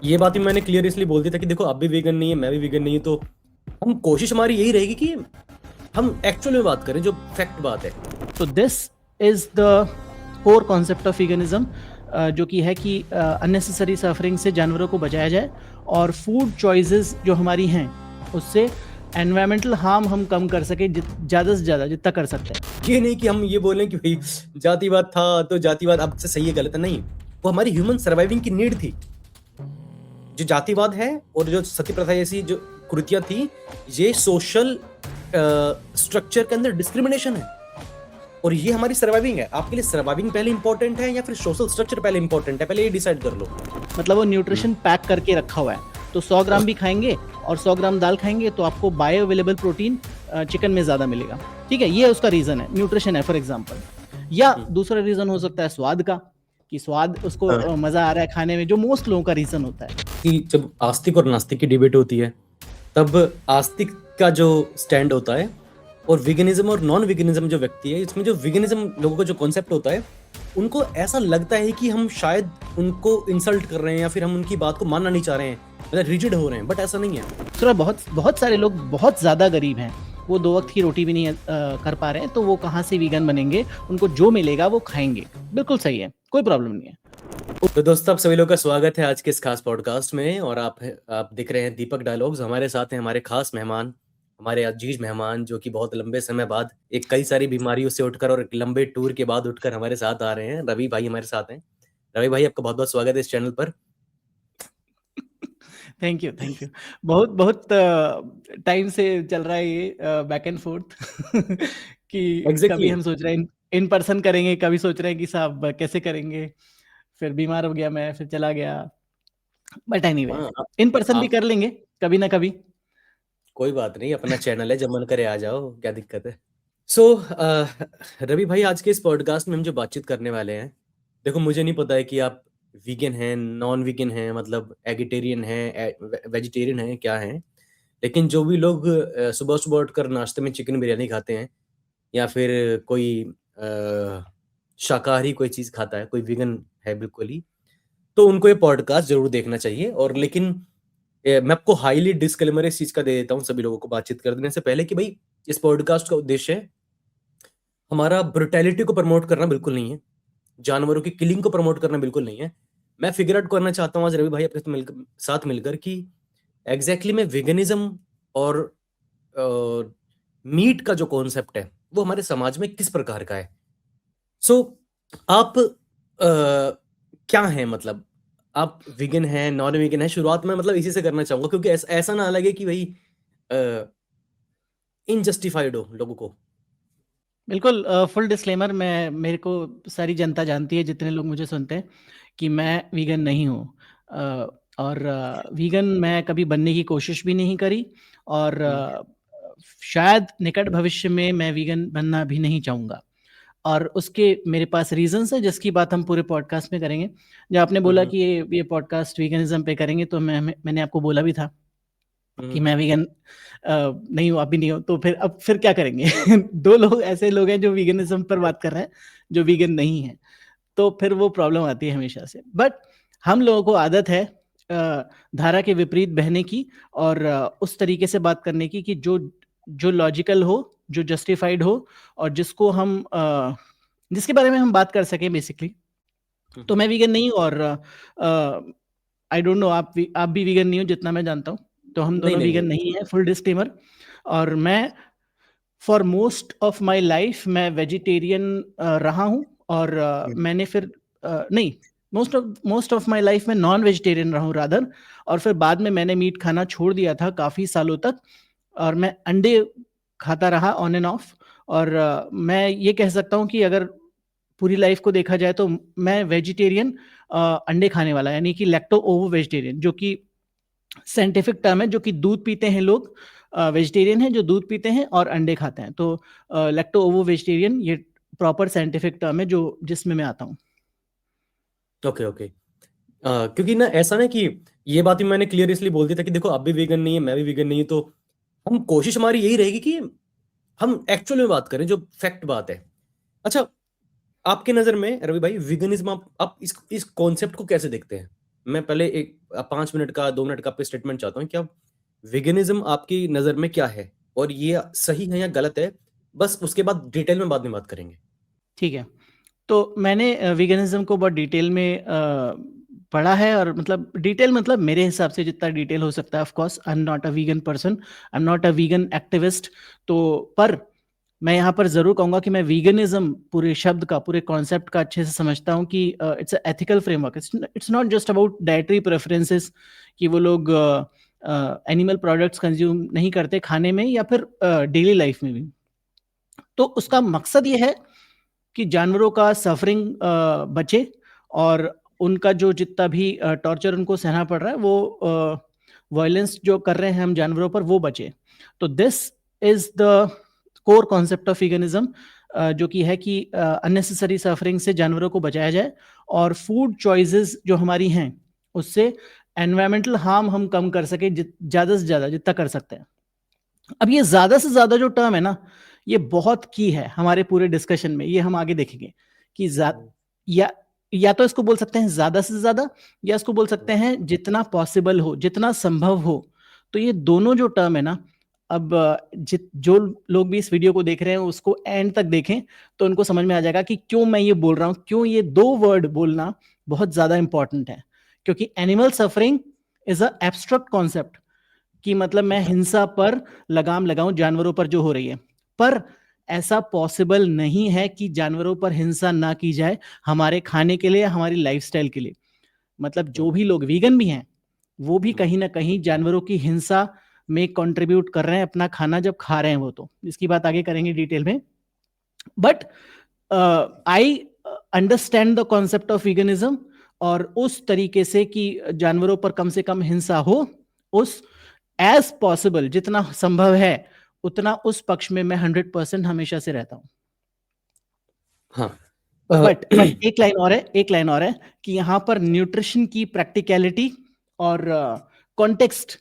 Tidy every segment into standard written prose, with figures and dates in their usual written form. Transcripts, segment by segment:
ये बात भी मैंने क्लियर इसलिए बोल दी था कि देखो आप भी वीगन नहीं है, मैं भी वीगन नहीं हूं, तो हम कोशिश हमारी यही रहेगी कि हम एक्चुअल में बात करें, जो फैक्ट बात है। तो this is the core concept of veganism, जो कि है कि अननेसेसरी सफरिंग से जानवरों को बचाया जाए और फूड चॉइसेस जो हमारी हैं उससे एनवायरमेंटल हार्म हम कम कर सके ज़्यादा से ज़्यादा जितना कर सकते हैं। ये नहीं कि हम ये बोलें कि भाई जातिवाद था तो जातिवाद अब से सही है गलत है, नहीं। वो हमारी ह्यूमन सर्वाइविंग की नीड थी। जो जातिवाद है और जो सती प्रथा जैसी जो कुरीतियां थी, ये सोशल स्ट्रक्चर के अंदर डिस्क्रिमिनेशन है और ये हमारी सर्वाइविंग है। आपके लिए सर्वाइविंग पहले इंपॉर्टेंट है या फिर सोशल स्ट्रक्चर पहले इंपॉर्टेंट है? पहले ये डिसाइड कर लो। मतलब वो न्यूट्रिशन पैक करके रखा हुआ है, तो 100 ग्राम भी खाएंगे और 100 ग्राम दाल खाएंगे तो आपको बायो अवेलेबल प्रोटीन चिकन में ज़्यादा मिलेगा। ठीक है, ये उसका रीज़न है, न्यूट्रिशन है फॉर एग्जाम्पल। या दूसरा रीज़न हो सकता है स्वाद का, कि स्वाद उसको मज़ा आ रहा है खाने में, जो मोस्ट लोगों का रीज़न होता है। कि जब आस्तिक और नास्तिक की डिबेट होती है, तब आस्तिक का जो स्टैंड होता है और विगनिज्म और नॉन विगनिज्म जो व्यक्ति है, इसमें जो विगनिज्म लोगों का जो कॉन्सेप्ट होता है, उनको ऐसा लगता है कि हम शायद उनको इंसल्ट कर रहे हैं या फिर हम उनकी बात को मानना नहीं चाह रहे हैं, मतलब रिजिड हो रहे हैं, बट ऐसा नहीं है। दूसरा, बहुत बहुत सारे लोग बहुत ज़्यादा गरीब हैं, वो 2 वक्त की रोटी भी नहीं कर पा रहे हैं, तो वो कहाँ से वीगन बनेंगे? उनको जो मिलेगा वो खाएंगे। बिल्कुल सही है, कोई प्रॉब्लम नहीं है। तो दोस्तों, आप सभी लोगों का स्वागत है आज के इस खास पॉडकास्ट में। और आप दिख रहे हैं दीपक डायलॉग्स। हमारे साथ हैं हमारे खास मेहमान, हमारे अजीज मेहमान, जो कि बहुत लंबे समय बाद एक कई सारी बीमारियों से उठकर और एक लंबे टूर के बाद उठकर हमारे साथ आ रहे हैं। रवि भाई हमारे साथ हैं। रवि भाई, आपका बहुत बहुत स्वागत है इस चैनल पर। Thank you, thank you. बहुत बहुत टाइम से चल रहा है ये बैक एंड फोर्थ कि कभी एग्जैक्टली। हम सोच रहे हैं इन पर्सन करेंगे, कभी सोच रहे हैं कि साहब कैसे करेंगे, फिर बीमार हो गया मैं, फिर चला गया। बट एनीवे, हाँ, इन पर्सन भी आप कर लेंगे कभी ना कभी। कोई बात नहीं, अपना चैनल है, जब मन करे आ जाओ, क्या दिक्कत है। सो रवि भाई, आज के इस पॉडकास्ट में हम जो बातचीत करने वाले हैं, देखो मुझे नहीं पता है कि आप वीगन हैं, नॉन वीगन हैं, मतलब एगिटेरियन हैं, वेजिटेरियन हैं, क्या हैं। लेकिन जो भी लोग सुबह सुबह उठकर नाश्ते में चिकन बिरयानी खाते हैं या फिर कोई शाकाहारी कोई चीज़ खाता है, कोई वीगन है बिल्कुल ही, तो उनको ये पॉडकास्ट जरूर देखना चाहिए। और लेकिन मैं आपको हाईली डिस्क्लेमर इस चीज़ का दे देता हूँ सभी लोगों को बातचीत करने से पहले कि भाई, इस पॉडकास्ट का उद्देश्य है हमारा ब्रुटैलिटी को प्रमोट करना बिल्कुल नहीं है, जानवरों की किलिंग को प्रमोट करना बिल्कुल नहीं है। मैं फिगर आउट करना चाहता हूँ आज रवि भाई आपके साथ मिलकर कि एग्जैक्टली में वेगनिज्म और मीट का जो कॉन्सेप्ट है वो हमारे समाज में किस प्रकार का है। सो आप क्या हैं, मतलब आप विगन हैं, नॉन विगन हैं? शुरुआत में मतलब इसी से करना चाहूंगा, क्योंकि ऐसा ना लगे कि भाई इनजस्टिफाइड हो लोगों को। बिल्कुल, फुल डिस्क्लेमर, मैं मेरे को सारी जनता जानती है, जितने लोग मुझे सुनते हैं, कि मैं वीगन नहीं हूँ। अ, और वीगन मैं कभी बनने की कोशिश भी नहीं करी, और हम्म, शायद निकट भविष्य में मैं वीगन बनना भी नहीं चाहूँगा। और उसके मेरे पास रीजंस है, जिसकी बात हम पूरे पॉडकास्ट में करेंगे। जब आपने बोला हम्म, कि ये पॉडकास्ट वीगनिज्म पे करेंगे, तो मैंने आपको बोला भी था कि हम्म, मैं वीगन नहीं हूँ, आप भी नहीं हो, तो फिर अब फिर क्या करेंगे? दो लोग ऐसे लोग हैं जो वीगनिज्म पर बात कर रहे हैं, जो वीगन नहीं है, तो फिर वो प्रॉब्लम आती है हमेशा से। बट हम लोगों को आदत है धारा के विपरीत बहने की, और उस तरीके से बात करने की कि जो जो लॉजिकल हो, जो जस्टिफाइड हो, और जिसके बारे में हम बात कर सकें बेसिकली। तो हम्म। मैं वीगन नहीं हूँ, और आई डोंट नो, आप भी वीगन नहीं हो जितना मैं जानता हूँ, तो हम नहीं दोनों नहीं वीगन नहीं। नहीं है, फुल डिस्क्लेमर। और मैं for most of my life मैं वेजिटेरियन रहा हूँ, और हम्म, मैंने फिर नहीं, मोस्ट ऑफ माय लाइफ में नॉन वेजिटेरियन रहा हूँ रादर। और फिर बाद में मैंने मीट खाना छोड़ दिया था काफ़ी सालों तक, और मैं अंडे खाता रहा ऑन एंड ऑफ। और मैं ये कह सकता हूँ कि अगर पूरी लाइफ को देखा जाए तो मैं वेजिटेरियन अंडे खाने वाला, यानी कि लैक्टो ओवो वेजिटेरियन, जो कि साइंटिफिक टर्म है, जो कि दूध पीते हैं लोग, वेजिटेरियन है जो दूध पीते हैं और अंडे खाते हैं, तो लैक्टो ओवो वेजिटेरियन ये प्रॉपर साइंटिफिक टर्म है जो जिसमें मैं आता हूँ। Okay okay. क्योंकि ना ऐसा ना कि ये बात भी मैंने क्लियर इसलिए बोल दी था कि देखो आप भी वीगन नहीं है, मैं भी वीगन नहीं हूं, तो हम कोशिश हमारी यही रहेगी कि हम एक्चुअल में बात करें, जो फैक्ट बात है। अच्छा, आपके नजर में रवि भाई, विगनिज्म आप इस कॉन्सेप्ट को कैसे देखते हैं? मैं पहले एक 5 मिनट का 2 मिनट का आपका स्टेटमेंट चाहता हूँ कि आप वेगनिज्म आपकी नज़र में क्या है और ये सही है या गलत है, बस उसके बाद डिटेल में बाद में बात करेंगे। ठीक है, तो मैंने वीगनिज्म को बहुत डिटेल में पढ़ा है, और मतलब डिटेल मतलब मेरे हिसाब से जितना डिटेल हो सकता है। Of course I am not a vegan person, I am not a vegan activist, तो पर मैं यहाँ पर जरूर कहूंगा कि मैं वीगनिज्म पूरे शब्द का, पूरे कॉन्सेप्ट का अच्छे से समझता हूँ कि it's ethical framework, it's not just about dietary preferences कि वो लोग एनिमल प्रोडक्ट्स कंज्यूम नहीं करते खाने में या फिर डेली लाइफ में भी। तो उसका मकसद ये है कि जानवरों का सफरिंग बचे, और उनका जो जितना भी टॉर्चर उनको सहना पड़ रहा है, वो वायलेंस जो कर रहे हैं हम जानवरों पर, वो बचे। तो this is the core concept of veganism, जो कि है कि अननेसेसरी सफरिंग से जानवरों को बचाया जाए, और फूड चॉइसेस जो हमारी हैं उससे एनवायरमेंटल हार्म हम कम कर सके ज्यादा से ज्यादा जितना कर सकते हैं। अब ये ज्यादा से ज्यादा जो टर्म है ना, ये बहुत की है हमारे पूरे डिस्कशन में, ये हम आगे देखेंगे कि या या तो इसको बोल सकते हैं ज्यादा से ज्यादा, या इसको बोल सकते हैं जितना पॉसिबल हो, जितना संभव हो। तो ये दोनों जो टर्म है ना, अब जो लोग भी इस वीडियो को देख रहे हैं उसको एंड तक देखें, तो उनको समझ में आ जाएगा कि क्यों मैं ये बोल रहा हूं, क्यों ये दो वर्ड बोलना बहुत ज्यादा इंपॉर्टेंट है। क्योंकि animal suffering is a abstract concept, कि मतलब मैं हिंसा पर लगाम लगाऊं जानवरों पर जो हो रही है, पर ऐसा पॉसिबल नहीं है कि जानवरों पर हिंसा ना की जाए हमारे खाने के लिए, हमारी लाइफस्टाइल के लिए। मतलब जो भी लोग वीगन भी हैं, वो भी कहीं ना कहीं जानवरों की हिंसा में कंट्रीब्यूट कर रहे हैं अपना खाना जब खा रहे हैं वो। तो इसकी बात आगे करेंगे डिटेल में, but I understand the concept of veganism, और उस तरीके से कि जानवरों पर कम से कम हिंसा हो, उस एज पॉसिबल जितना संभव है उतना उस पक्ष में मैं 100% हमेशा से रहता हूं। हाँ, बट एक लाइन और है, एक लाइन और है कि यहां पर न्यूट्रिशन की प्रैक्टिकलिटी और कॉन्टेक्स्ट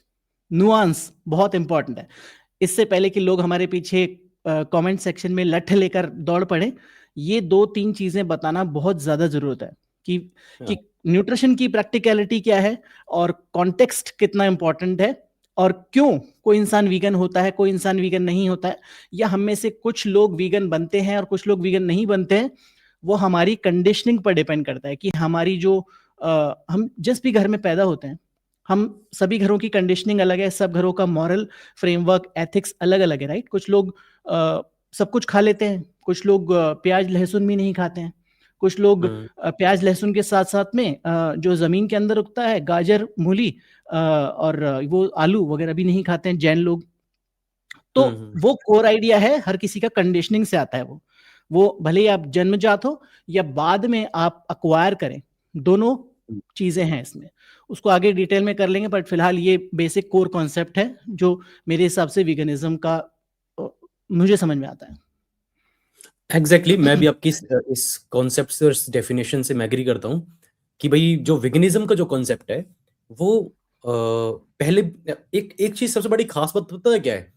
नुआंस बहुत इंपॉर्टेंट है। इससे पहले कि लोग हमारे पीछे कमेंट सेक्शन में लठ लेकर दौड़ पड़े, ये 2-3 चीजें बताना बहुत ज्यादा जरूरत है कि न्यूट्रिशन की प्रैक्टिकलिटी क्या है, और कॉन्टेक्स्ट कितना इंपॉर्टेंट है, और क्यों कोई इंसान वीगन होता है, कोई इंसान वीगन नहीं होता है, या हम में से कुछ लोग वीगन बनते हैं और कुछ लोग वीगन नहीं बनते हैं। वो हमारी कंडीशनिंग पर डिपेंड करता है कि हमारी जो हम जिस भी घर में पैदा होते हैं, हम सभी घरों की कंडीशनिंग अलग है, सब घरों का मॉरल फ्रेमवर्क, एथिक्स अलग अलग है, राइट। कुछ लोग सब कुछ खा लेते हैं, कुछ लोग प्याज लहसुन भी नहीं खाते हैं, कुछ लोग प्याज लहसुन के साथ साथ में जो जमीन के अंदर उगता है, गाजर मूली और वो आलू वगैरह भी नहीं खाते हैं जैन लोग। तो वो कोर आइडिया है, हर किसी का कंडीशनिंग से आता है। वो भले ही आप जन्मजात हो या बाद में आप अक्वायर करें, दोनों चीजें हैं इसमें। उसको आगे डिटेल में कर लेंगे, बट फिलहाल ये बेसिक कोर कॉन्सेप्ट है जो मेरे हिसाब से वीगनिज्म का मुझे समझ में आता है। एग्जैक्टली मैं भी आपकी इस कॉन्सेप्ट से और इस डेफिनेशन से मैं एग्री करता हूँ कि भाई जो वेगनिज्म का जो कॉन्सेप्ट है वो पहले एक चीज सबसे बड़ी खास बात पता है क्या है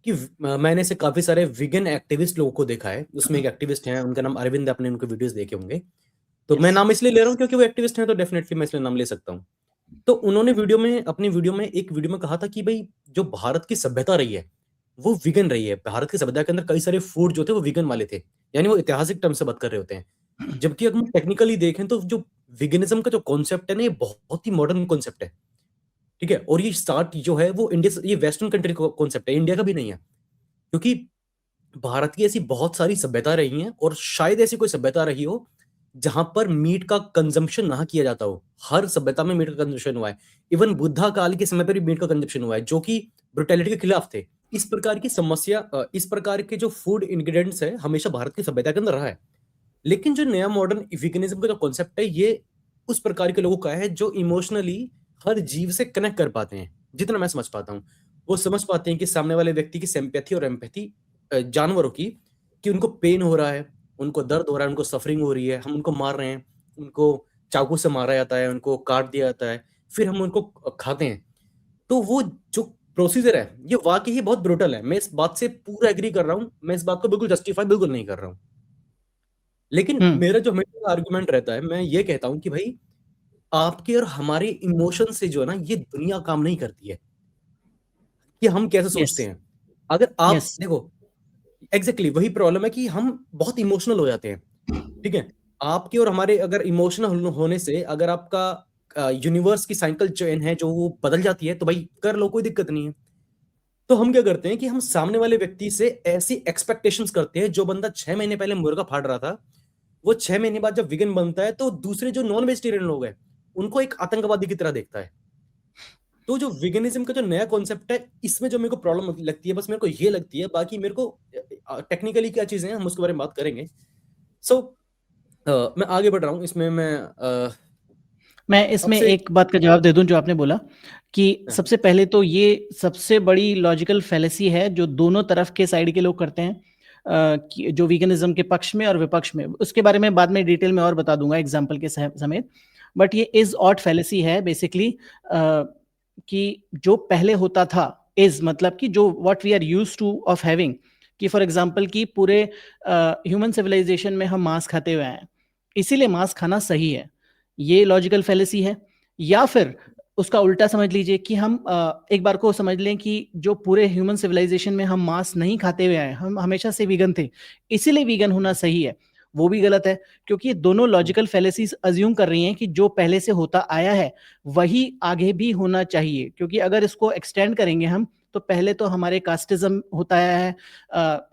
कि मैंने से काफी सारे विगन एक्टिविस्ट लोगों को देखा है। उसमें एक एक्टिविस्ट हैं, उनका नाम अरविंद, आपने उनके वीडियोस देखे होंगे। तो मैं नाम इसलिए ले रहा हूँ क्योंकि वो एक्टिविस्ट हैं, तो डेफिनेटली मैं इसलिए नाम ले सकता हूँ। तो उन्होंने अपनी वीडियो में एक वीडियो में कहा था कि भाई जो भारत की सभ्यता रही है वो विगन रही है। भारत की सभ्यता के अंदर कई सारे फूड जो थे वो विगन वाले थे, यानी वो ऐतिहासिक टर्म से बात कर रहे होते हैं। जबकि अगर हम टेक्निकली देखें तो जो विगनिज्म का जो कॉन्सेप्ट है ना, ये बहुत ही मॉडर्न कॉन्सेप्ट है, ठीक है। और ये स्टार्ट जो है वो इंडिया से, ये वेस्टर्न कंट्री का कॉन्सेप्ट है, इंडिया का भी नहीं है। क्योंकि भारत की ऐसी बहुत सारी सभ्यता रही हैं, और शायद ऐसी कोई सभ्यता रही हो जहां पर मीट का कंजम्पशन ना किया जाता हो। हर सभ्यता में मीट का कंजम्पशन हुआ है। इवन बुद्धा काल के समय पर भी मीट का कंजम्पशन हुआ है, जो कि ब्रुटैलिटी के खिलाफ थे। इस प्रकार की समस्या, इस प्रकार के जो फूड इंग्रेडिएंट्स है, हमेशा भारत की सभ्यता के अंदर रहा है। लेकिन जो नया मॉडर्न वीगनिज्म का जो कॉन्सेप्ट है, ये उस प्रकार के लोगों का है जो इमोशनली हर जीव से कनेक्ट कर पाते हैं। जितना मैं समझ पाता हूँ, वो समझ पाते हैं कि सामने वाले व्यक्ति की सिंपैथी और एम्पैथी जानवरों की, कि उनको पेन हो रहा है, उनको दर्द हो रहा है, उनको सफरिंग हो रही है, हम उनको मार रहे हैं, उनको चाकू से मारा जाता है, उनको काट दिया जाता है, फिर हम उनको खाते हैं। तो वो जो प्रोसीजर है ये वाकई ही बहुत ब्रूटल है। मैं इस बात से पूरा एग्री कर रहा हूँ, मैं इस बात को बिल्कुल जस्टिफाई बिल्कुल नहीं कर रहा हूँ। लेकिन मेरा जो हमेशा आर्गुमेंट रहता है, मैं ये कहता हूँ कि भाई आपके और हमारे इमोशन से जो है ना, ये दुनिया काम नहीं करती है कि हम कैसे सोचते यस, हैं। अगर आप यस। देखो, एग्जैक्टली वही प्रॉब्लम है कि हम बहुत इमोशनल हो जाते हैं। ठीक है, आपके और हमारे अगर इमोशनल होने से अगर आपका यूनिवर्स की साइकिल चेन है जो वो बदल जाती है, तो भाई कर लो, कोई दिक्कत नहीं है। तो हम क्या करते हैं कि हम सामने वाले व्यक्ति से ऐसी एक्सपेक्टेशंस करते हैं, जो बंदा 6 महीने पहले मुर्गा फाड़ रहा था, वो 6 महीने बाद जब विगन बनता है तो दूसरे जो नॉन वेजिटेरियन लोग हैं उनको एक आतंकवादी की तरह देखता है। तो जो विगनिज्म का जो नया कॉन्सेप्ट है, इसमें जो मेरे को प्रॉब्लम लगती है, बस मेरे को ये लगती है, बाकी मेरे को टेक्निकली क्या चीजें हैं हम उसके बारे में बात करेंगे। सो मैं आगे बढ़ रहा हूँ इसमें। मैं मैं इसमें आपसे एक बात का जवाब दे दूं जो आपने बोला कि सबसे पहले तो ये सबसे बड़ी लॉजिकल फैलेसी है जो दोनों तरफ के साइड के लोग करते हैं, जो वीगनिज्म के पक्ष में और विपक्ष में। उसके बारे में बाद में डिटेल में और बता दूंगा एग्जाम्पल के समेत। बट ये इज ऑट फैलेसी है बेसिकली, कि जो पहले होता था, इज मतलब कि जो what we are use to of having, कि फॉर एग्जांपल कि पूरे ह्यूमन सिविलाइजेशन में हम मांस खाते हुए हैं, इसीलिए मांस खाना सही है, ये लॉजिकल फैलेसी है। या फिर उसका उल्टा समझ लीजिए कि हम एक बार को समझ लें कि जो पूरे ह्यूमन सिविलाइजेशन में हम मांस नहीं खाते हुए आए, हम हमेशा से वीगन थे, इसीलिए वीगन होना सही है, वो भी गलत है। क्योंकि ये दोनों लॉजिकल फैलेसीज अज्यूम कर रही हैं कि जो पहले से होता आया है वही आगे भी होना चाहिए। क्योंकि अगर इसको एक्सटेंड करेंगे हम, तो पहले तो हमारे कास्टिज्म होता आया है,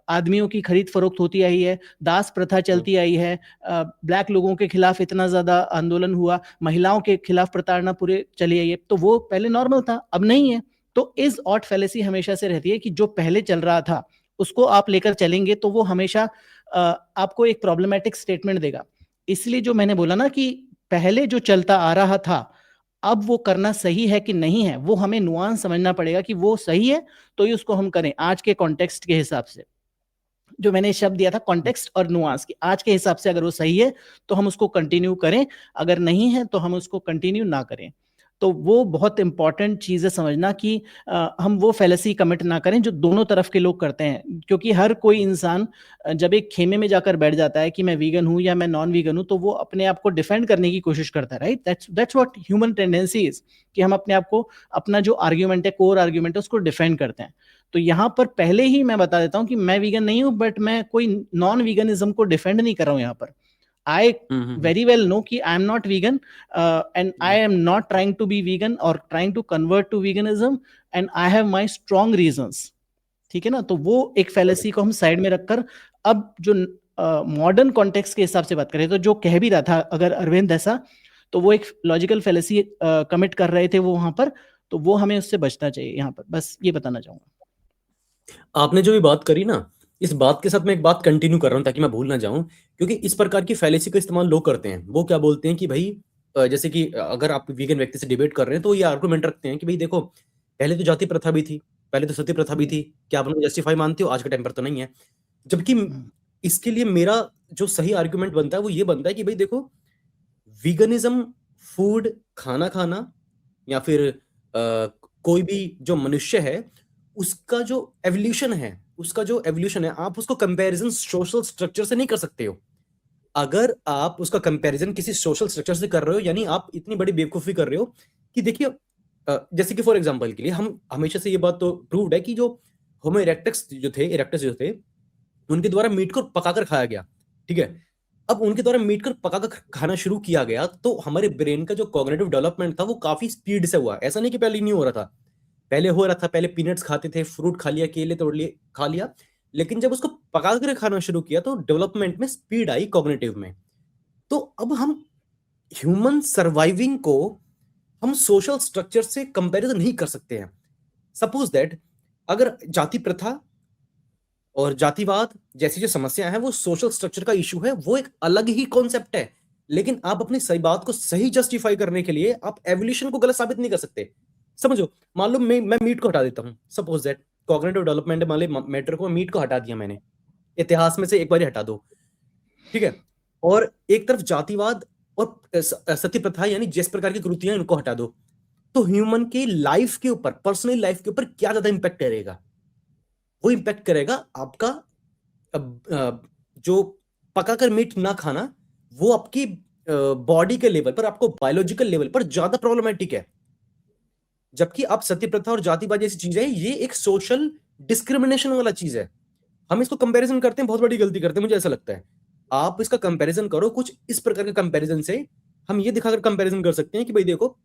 आदमियों की खरीद फरोख्त होती आई है, दास प्रथा चलती आई है, ब्लैक लोगों के खिलाफ इतना ज्यादा आंदोलन हुआ, महिलाओं के खिलाफ प्रताड़ना पूरे चली आई है, तो वो पहले नॉर्मल था, अब नहीं है। तो इज ऑट फैलेसी हमेशा से रहती है कि जो पहले चल रहा था उसको आप लेकर चलेंगे तो वो हमेशा आपको एक प्रॉब्लमेटिक स्टेटमेंट देगा। इसलिए जो मैंने बोला ना कि पहले जो चलता आ रहा था, अब वो करना सही है कि नहीं है, वो हमें नुआंस समझना पड़ेगा कि वो सही है तो ही उसको हम करें आज के कॉन्टेक्स्ट के हिसाब से। जो मैंने शब्द दिया था कॉन्टेक्स्ट और नुआंस की, आज के हिसाब से अगर वो सही है तो हम उसको कंटिन्यू करें, अगर नहीं है तो हम उसको कंटिन्यू ना करें। तो वो बहुत इंपॉर्टेंट चीज है समझना कि हम वो फैलेसी कमिट ना करें जो दोनों तरफ के लोग करते हैं। क्योंकि हर कोई इंसान जब एक खेमे में जाकर बैठ जाता है कि मैं वीगन हूं या मैं नॉन वीगन हूं, तो वो अपने आप को डिफेंड करने की कोशिश करता है, right? That's what human tendency is, कि हम अपने आप को, अपना जो आर्ग्यूमेंट है, कोर आर्ग्यूमेंट है, उसको डिफेंड करते हैं। तो यहाँ पर पहले ही मैं बता देता हूँ कि मैं वीगन नहीं हूं, बट मैं कोई नॉन वीगनिज्म को डिफेंड नहीं कर रहा हूँ यहाँ पर। I very well know कि I am not vegan, and I am not trying to be vegan or trying to convert to veganism, and I have my strong reasons। ठीक है ना? तो वो एक फैलेसी को हम साइड में रखकर अब जो मॉडर्न कॉन्टेक्स्ट के हिसाब से बात करें, तो जो कह भी रहा था अगर अरविंद ऐसा, तो वो एक लॉजिकल फैलेसी कमिट कर रहे थे वो वहां पर, तो वो हमें उससे बचना चाहिए यहाँ पर, बस ये बताना चाहूंगा। आपने जो भी बात करी ना, इस बात के साथ मैं एक बात कंटिन्यू कर रहा हूँ ताकि मैं भूल ना जाऊं। क्योंकि इस प्रकार की फैलेसी का इस्तेमाल लोग करते हैं। वो क्या बोलते हैं कि भाई जैसे कि अगर आप वीगन व्यक्ति से डिबेट कर रहे हैं तो ये आर्गुमेंट रखते हैं कि भाई देखो, पहले तो जाति प्रथा भी थी, पहले तो सती प्रथा भी थी, क्या आप उनको जस्टिफाई मानते हो? आज के टाइम पर तो नहीं है। जबकि इसके लिए मेरा जो सही आर्गुमेंट बनता है वो ये बनता है कि भाई देखो, वीगनिज्म, फूड, खाना खाना, या फिर कोई भी जो मनुष्य है उसका जो एवोल्यूशन है, आप उसको कंपैरिजन सोशल स्ट्रक्चर से नहीं कर सकते हो। अगर आप उसका कंपैरिजन किसी सोशल स्ट्रक्चर से कर रहे हो, यानी आप इतनी बड़ी बेवकूफी कर रहे हो कि देखिए, जैसे कि फॉर एग्जांपल के लिए हम हमेशा से ये बात तो प्रूव्ड है कि जो होमो इरेक्टस जो थे, उनके द्वारा मीट को पकाकर खाया गया। ठीक है, अब उनके द्वारा मीट को पकाकर खाना शुरू किया गया तो हमारे ब्रेन का जो कॉग्निटिव डेवलपमेंट था वो काफी स्पीड से हुआ। ऐसा नहीं कि पहले नहीं हो रहा था, पहले हो रहा था। पहले पीनट्स खाते थे, फ्रूट खा लिया, केले तोड़ लिए, खा लिया। लेकिन जब उसको पका कर खाना शुरू किया तो डेवलपमेंट में स्पीड आई, कॉग्निटिव में। तो अब हम ह्यूमन सर्वाइविंग को हम सोशल स्ट्रक्चर से कंपैरिजन नहीं कर सकते हैं। सपोज दैट अगर जाति प्रथा और जातिवाद जैसी जो समस्या है वो सोशल स्ट्रक्चर का इशू है, वो एक अलग ही कॉन्सेप्ट है। लेकिन आप अपनी सही बात को सही जस्टिफाई करने के लिए आप एवोल्यूशन को गलत साबित नहीं कर सकते। समझो, मान लो मैं मीट को हटा देता हूं, सपोज दैट कॉग्निटिव डेवलपमेंट वाले मैटर को, मीट को हटा दिया मैंने, इतिहास में से एक बार हटा दो। ठीक है, और एक तरफ जातिवाद और सती प्रथा यानी जिस प्रकार की कृतियां, इनको हटा दो, तो ह्यूमन के लाइफ के ऊपर, पर्सनल लाइफ के ऊपर क्या ज्यादा इंपैक्ट करेगा? वो इंपैक्ट करेगा आपका जो पकाकर मीट ना खाना, वो आपकी बॉडी के लेवल पर, आपको बायोलॉजिकल लेवल पर ज्यादा प्रॉब्लमेटिक है। जबकि अब सती प्रथा और जातिवाद जैसी चीज है, ये एक सोशल डिस्क्रिमिनेशन वाला चीज है। हम इसको कंपैरिजन करते हैं, बहुत बड़ी गलती करते हैं, मुझे ऐसा लगता है। आप इसका कंपैरिजन करो कुछ इस प्रकार के कंपैरिजन से। हम ये दिखाकर कंपैरिजन कर सकते हैं कि भाई देखो,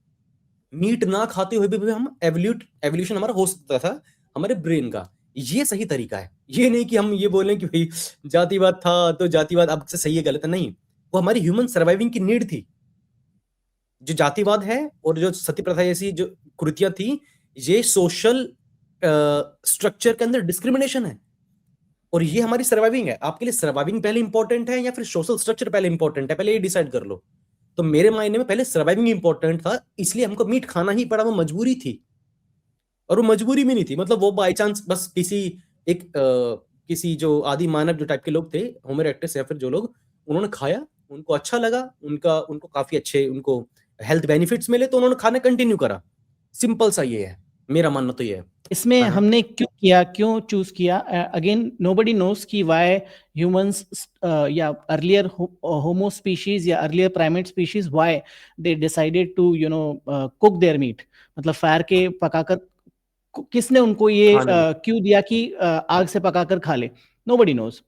मीट ना खाते हुए भी हम एवोल्यूशन हमारा हो सकता था हमारे ब्रेन का। ये सही तरीका है। ये नहीं कि हम ये बोलें कि भाई जातिवाद था तो जातिवाद अब से सही है गलत है, नहीं। वो हमारी ह्यूमन सर्वाइविंग की नीड थी। जो जातिवाद है और जो सती प्रथा जैसी जो कुरीतियां थी, ये सोशल स्ट्रक्चर के अंदर डिस्क्रिमिनेशन है, और ये हमारी सर्वाइविंग है। आपके लिए सर्वाइविंग पहले इंपॉर्टेंट है या फिर सोशल स्ट्रक्चर पहले इंपॉर्टेंट है, पहले ये डिसाइड कर लो। तो मेरे मायने में पहले सर्वाइविंग इंपॉर्टेंट था, इसलिए हमको मीट खाना ही पड़ा, वो मजबूरी थी। और वो मजबूरी भी नहीं थी, मतलब वो बाई चांस बस किसी जो आदि मानव जो टाइप के लोग थे, होमो इरेक्टस या फिर जो लोग, उन्होंने खाया, उनको अच्छा लगा, उनको काफी अच्छे उनको हेल्थ बेनिफिट्स मिले, तो उन्होंने खाना कंटिन्यू करा। सिंपल सा ये है, मेरा मानना तो ये है। इसमें हमने क्यों चूज किया? अगेन नोबडी नोस कि व्हाई ह्यूमंस या अर्लियर होमो स्पीशीज या earlier primate species why they decided to cook their meat, मतलब फायर के पकाकर। किसने उनको ये क्यों दिया कि आग से पकाकर खा ले? Nobody knows.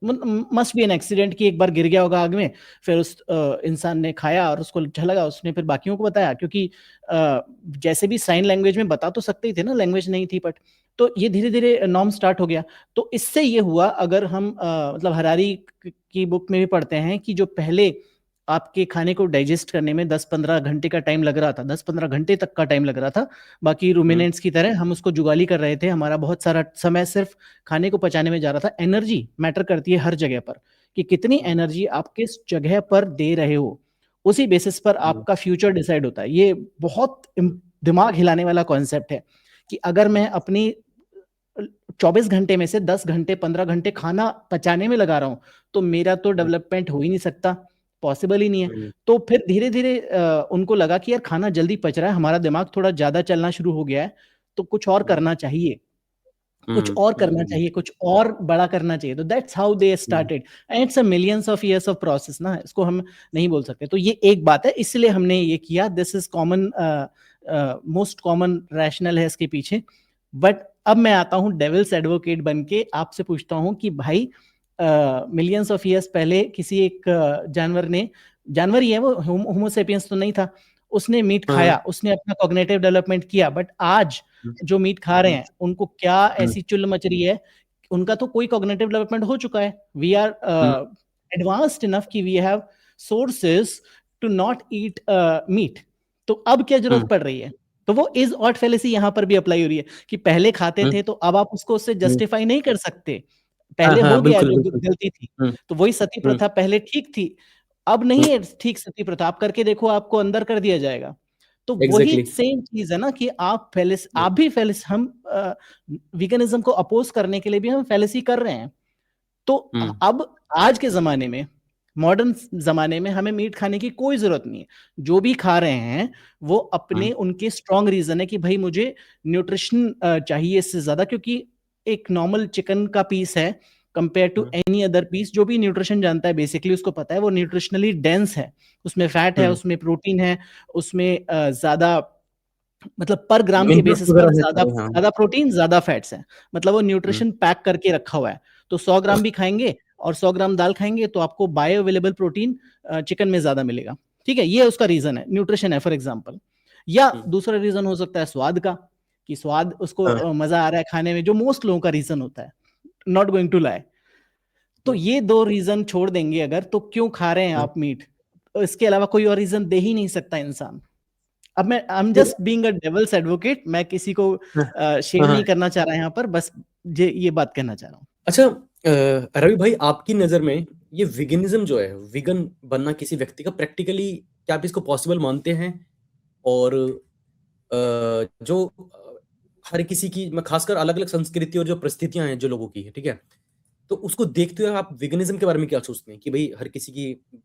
Must be an accident कि एक बार गिर गया होगा आग में, फिर उस इंसान ने खाया और उसको अच्छा लगा, उसने फिर बाकियों को बताया। क्योंकि जैसे भी साइन लैंग्वेज में बता तो सकते ही थे ना, लैंग्वेज नहीं थी, बट तो ये धीरे धीरे नॉर्म स्टार्ट हो गया। तो इससे ये हुआ, अगर हम मतलब हरारी की बुक में भी पढ़ते हैं कि जो पहले आपके खाने को डाइजेस्ट करने में 10-15 घंटे का टाइम लग रहा था, 10-15 घंटे तक का टाइम लग रहा था, बाकी रूमिनेंट्स की तरह हम उसको जुगाली कर रहे थे, हमारा बहुत सारा समय सिर्फ खाने को पचाने में जा रहा था। एनर्जी मैटर करती है हर जगह पर, कि कितनी एनर्जी आप किस जगह पर दे रहे हो, उसी बेसिस पर आपका फ्यूचर डिसाइड होता है। ये बहुत दिमाग हिलाने वाला कॉन्सेप्ट है कि अगर मैं अपनी 24 घंटे में से 10 घंटे 15 घंटे खाना पचाने में लगा रहा हूं, तो मेरा तो डेवलपमेंट हो ही नहीं सकता, पॉसिबल ही नहीं है। तो फिर धीरे धीरे उनको लगा कि यार खाना जल्दी पच रहा है, हमारा दिमाग थोड़ा ज्यादा चलना शुरू हो गया है, तो कुछ और करना चाहिए, कुछ और करना चाहिए, कुछ और बड़ा करना चाहिए। तो that's how they started, and it's a millions of years of process ना, इसको हम नहीं बोल सकते। तो ये एक बात है, इसलिए हमने ये किया। This is common, most common rational है इसके पीछे। बट अब मैं आता हूं डेविल्स एडवोकेट बन के, आपसे पूछता हूं कि भाई मिलियंस ऑफ ईयर्स पहले किसी एक जानवर ही है वो, होमो सेपियंस तो नहीं था, उसने मीट खाया, उसने अपना कॉग्निटिव डेवलपमेंट किया। बट आज जो मीट खा रहे हैं उनको क्या ऐसी चुल मच रही है? उनका तो कोई कॉग्निटिव डेवलपमेंट हो चुका है। वी आर एडवांस्ड इनफ कि we have sources to not eat meat. तो अब क्या जरूरत पड़ रही है? तो वो इज ऑट फैलेसी यहां पर भी अप्लाई हो रही है कि पहले खाते थे तो अब आप उसको उससे जस्टिफाई नहीं कर सकते। पहले हो गया जो गलती थी, तो वही सती प्रथा पहले ठीक थी, अब नहीं है ठीक सती प्रथा। आप करके देखो, आपको अंदर कर दिया जाएगा। तो वही सेम चीज है ना कि आप भी फैलेस, हम वीगनिज्म को अपोज करने के लिए भी हम फैलेसी कर रहे हैं। तो अब आज के जमाने में, मॉडर्न जमाने में, हमें मीट खाने की कोई जरूरत नहीं है। जो भी खा रहे हैं वो अपने उनके स्ट्रॉन्ग रीजन है कि भाई मुझे न्यूट्रिशन चाहिए इससे ज्यादा, क्योंकि एक नॉर्मल चिकन का पीस है compare to any other piece. जो भी न्यूट्रिशन जानता है बेसिकली उसको पता है वो न्यूट्रिशनली डेंस है, उसमें फैट है, उसमें प्रोटीन है, उसमें ज्यादा, मतलब पर ग्राम के बेसिस पर ज्यादा प्रोटीन ज्यादा फैट्स हैं, मतलब वो न्यूट्रिशन पैक करके रखा हुआ है। तो 100 ग्राम भी खाएंगे और 100 ग्राम दाल खाएंगे तो आपको बायो अवेलेबल प्रोटीन चिकन में ज्यादा मिलेगा। ठीक है, ये उसका रीजन है, न्यूट्रिशन है फॉर एग्जांपल। या दूसरा रीजन हो सकता है स्वाद का, कि स्वाद उसको मजा आ रहा है खाने में, जो मोस्ट लोगों का रीजन होता है, नॉट गोइंग टू लाई। तो ये दो रीजन छोड़ देंगे अगर, तो क्यों खा रहे हैं आप मीट? तो इसके अलावा कोई और रीजन दे ही नहीं सकता इंसान। अब I am just being a devil's advocate, मैं किसी को शेयर नहीं करना चाह रहा यहाँ पर, बस ये बात कहना चाह रहा हूँ। अच्छा रवि भाई, आपकी नजर में ये विगनिज्म जो है, विगन बनना किसी व्यक्ति का प्रैक्टिकली क्या आप इसको पॉसिबल मानते हैं? और जो हर किसी की, मैं खासकर अलग अलग संस्कृति और जो परिस्थितियां हैं जो लोगों की है, ठीक है, तो उसको देखते हुए आप विगनिज्म के बारे में क्या सोचते हैं कि भाई हर किसी की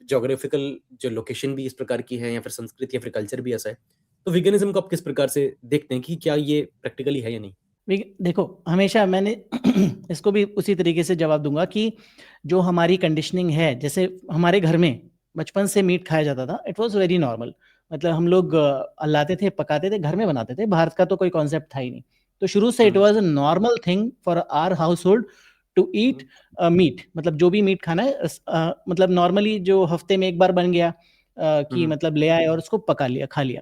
ज्योग्राफिकल जो लोकेशन भी इस प्रकार की है, या फिर संस्कृति या फिर कल्चर भी ऐसा है, तो विगनिज्म को आप किस प्रकार से देखते हैं कि क्या ये प्रैक्टिकली है या नहीं? देखो, हमेशा मैंने इसको भी उसी तरीके से जवाब दूंगा कि जो हमारी कंडीशनिंग है, जैसे हमारे घर में बचपन से मीट खाया जाता था, इट वाज वेरी नॉर्मल। मतलब हम लोग लाते थे, पकाते थे, घर में बनाते थे, बाहर का तो कोई कॉन्सेप्ट था ही नहीं। तो शुरू से it was a normal thing for our household to eat meat. मतलब जो भी मीट खाना है मतलब नॉर्मली जो हफ्ते में एक बार बन गया कि मतलब ले आए और उसको पका लिया, खा लिया।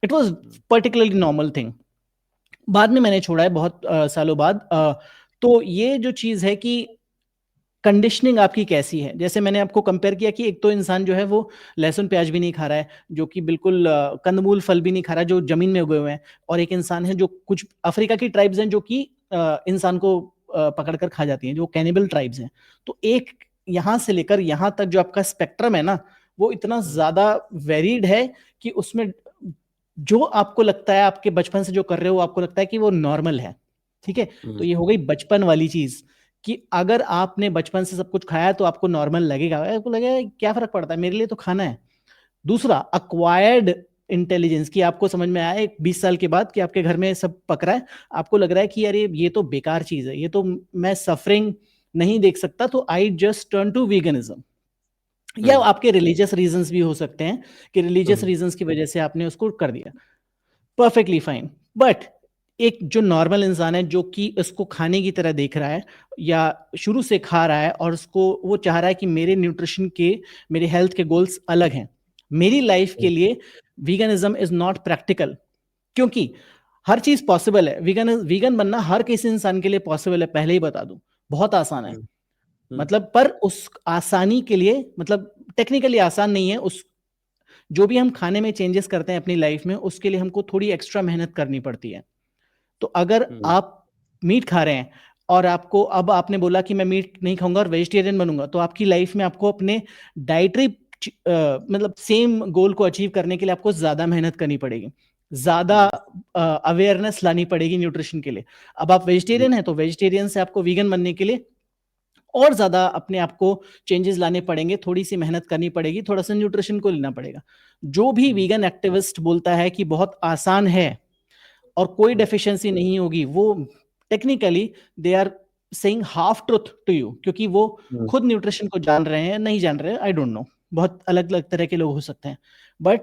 It was particularly normal thing. बाद में मैंने छोड़ा है बहुत सालों बाद। तो ये जो चीज है कि कंडीशनिंग आपकी कैसी है। जैसे मैंने आपको कंपेयर किया कि एक तो इंसान जो है वो लहसुन प्याज भी नहीं खा रहा है, जो कि बिल्कुल कंदमूल फल भी नहीं खा रहा है जो जमीन में उगे हुए हैं, और एक इंसान है जो कुछ अफ्रीका की ट्राइब्स हैं जो कि इंसान को पकड़ कर खा जाती हैं, जो कैनिबल ट्राइब्स हैं। तो एक यहाँ से लेकर यहाँ तक जो आपका स्पेक्ट्रम है ना, वो इतना ज्यादा वेरिड है कि उसमें जो आपको लगता है आपके बचपन से जो कर रहे हो आपको लगता है कि वो नॉर्मल है। ठीक है, तो ये हो गई बचपन वाली चीज कि अगर आपने बचपन से सब कुछ खाया तो आपको नॉर्मल लगेगा, आपको लगेगा क्या फर्क पड़ता है, मेरे लिए तो खाना है। दूसरा, अक्वायर्ड इंटेलिजेंस, की आपको समझ में आया एक 20 साल के बाद कि आपके घर में सब पक रहा है, आपको लग रहा है कि यार ये तो बेकार चीज है, ये तो मैं सफरिंग नहीं देख सकता, तो I just turn to veganism. या आपके रिलीजियस रीजंस भी हो सकते हैं कि रिलीजियस रीजंस की वजह से आपने उसको कर दिया, परफेक्टली फाइन। बट एक जो नॉर्मल इंसान है जो कि इसको खाने की तरह देख रहा है या शुरू से खा रहा है और उसको वो चाह रहा है कि मेरे न्यूट्रिशन के, मेरे हेल्थ के गोल्स अलग हैं, मेरी लाइफ के लिए वीगनिज्म इज नॉट प्रैक्टिकल। क्योंकि हर चीज पॉसिबल है, वीगन वीगन बनना हर किसी इंसान के लिए पॉसिबल है, पहले ही बता दूं, बहुत आसान है। मतलब पर उस आसानी के लिए, मतलब टेक्निकली आसान नहीं है, उस जो भी हम खाने में चेंजेस करते हैं अपनी लाइफ में उसके लिए हमको थोड़ी एक्स्ट्रा मेहनत करनी पड़ती है। तो अगर आप मीट खा रहे हैं और आपको अब आपने बोला कि मैं मीट नहीं खाऊंगा और वेजिटेरियन बनूंगा, तो आपकी लाइफ में आपको अपने डाइटरी मतलब सेम गोल को अचीव करने के लिए आपको ज्यादा मेहनत करनी पड़ेगी, ज्यादा अवेयरनेस लानी पड़ेगी न्यूट्रिशन के लिए। अब आप वेजिटेरियन हैं तो वेजिटेरियन से आपको वीगन बनने के लिए और ज्यादा अपने आप को चेंजेस लाने पड़ेंगे, थोड़ी सी मेहनत करनी पड़ेगी, थोड़ा सा न्यूट्रिशन को लेना पड़ेगा। जो भी वीगन एक्टिविस्ट बोलता है कि बहुत आसान है और कोई डेफिशिएंसी नहीं होगी, वो technically they are saying half truth to you, क्योंकि वो खुद न्यूट्रिशन को जान रहे हैं, नहीं जान रहे हैं, आई डोंट नो, बहुत अलग अलग तरह के लोग हो सकते हैं। बट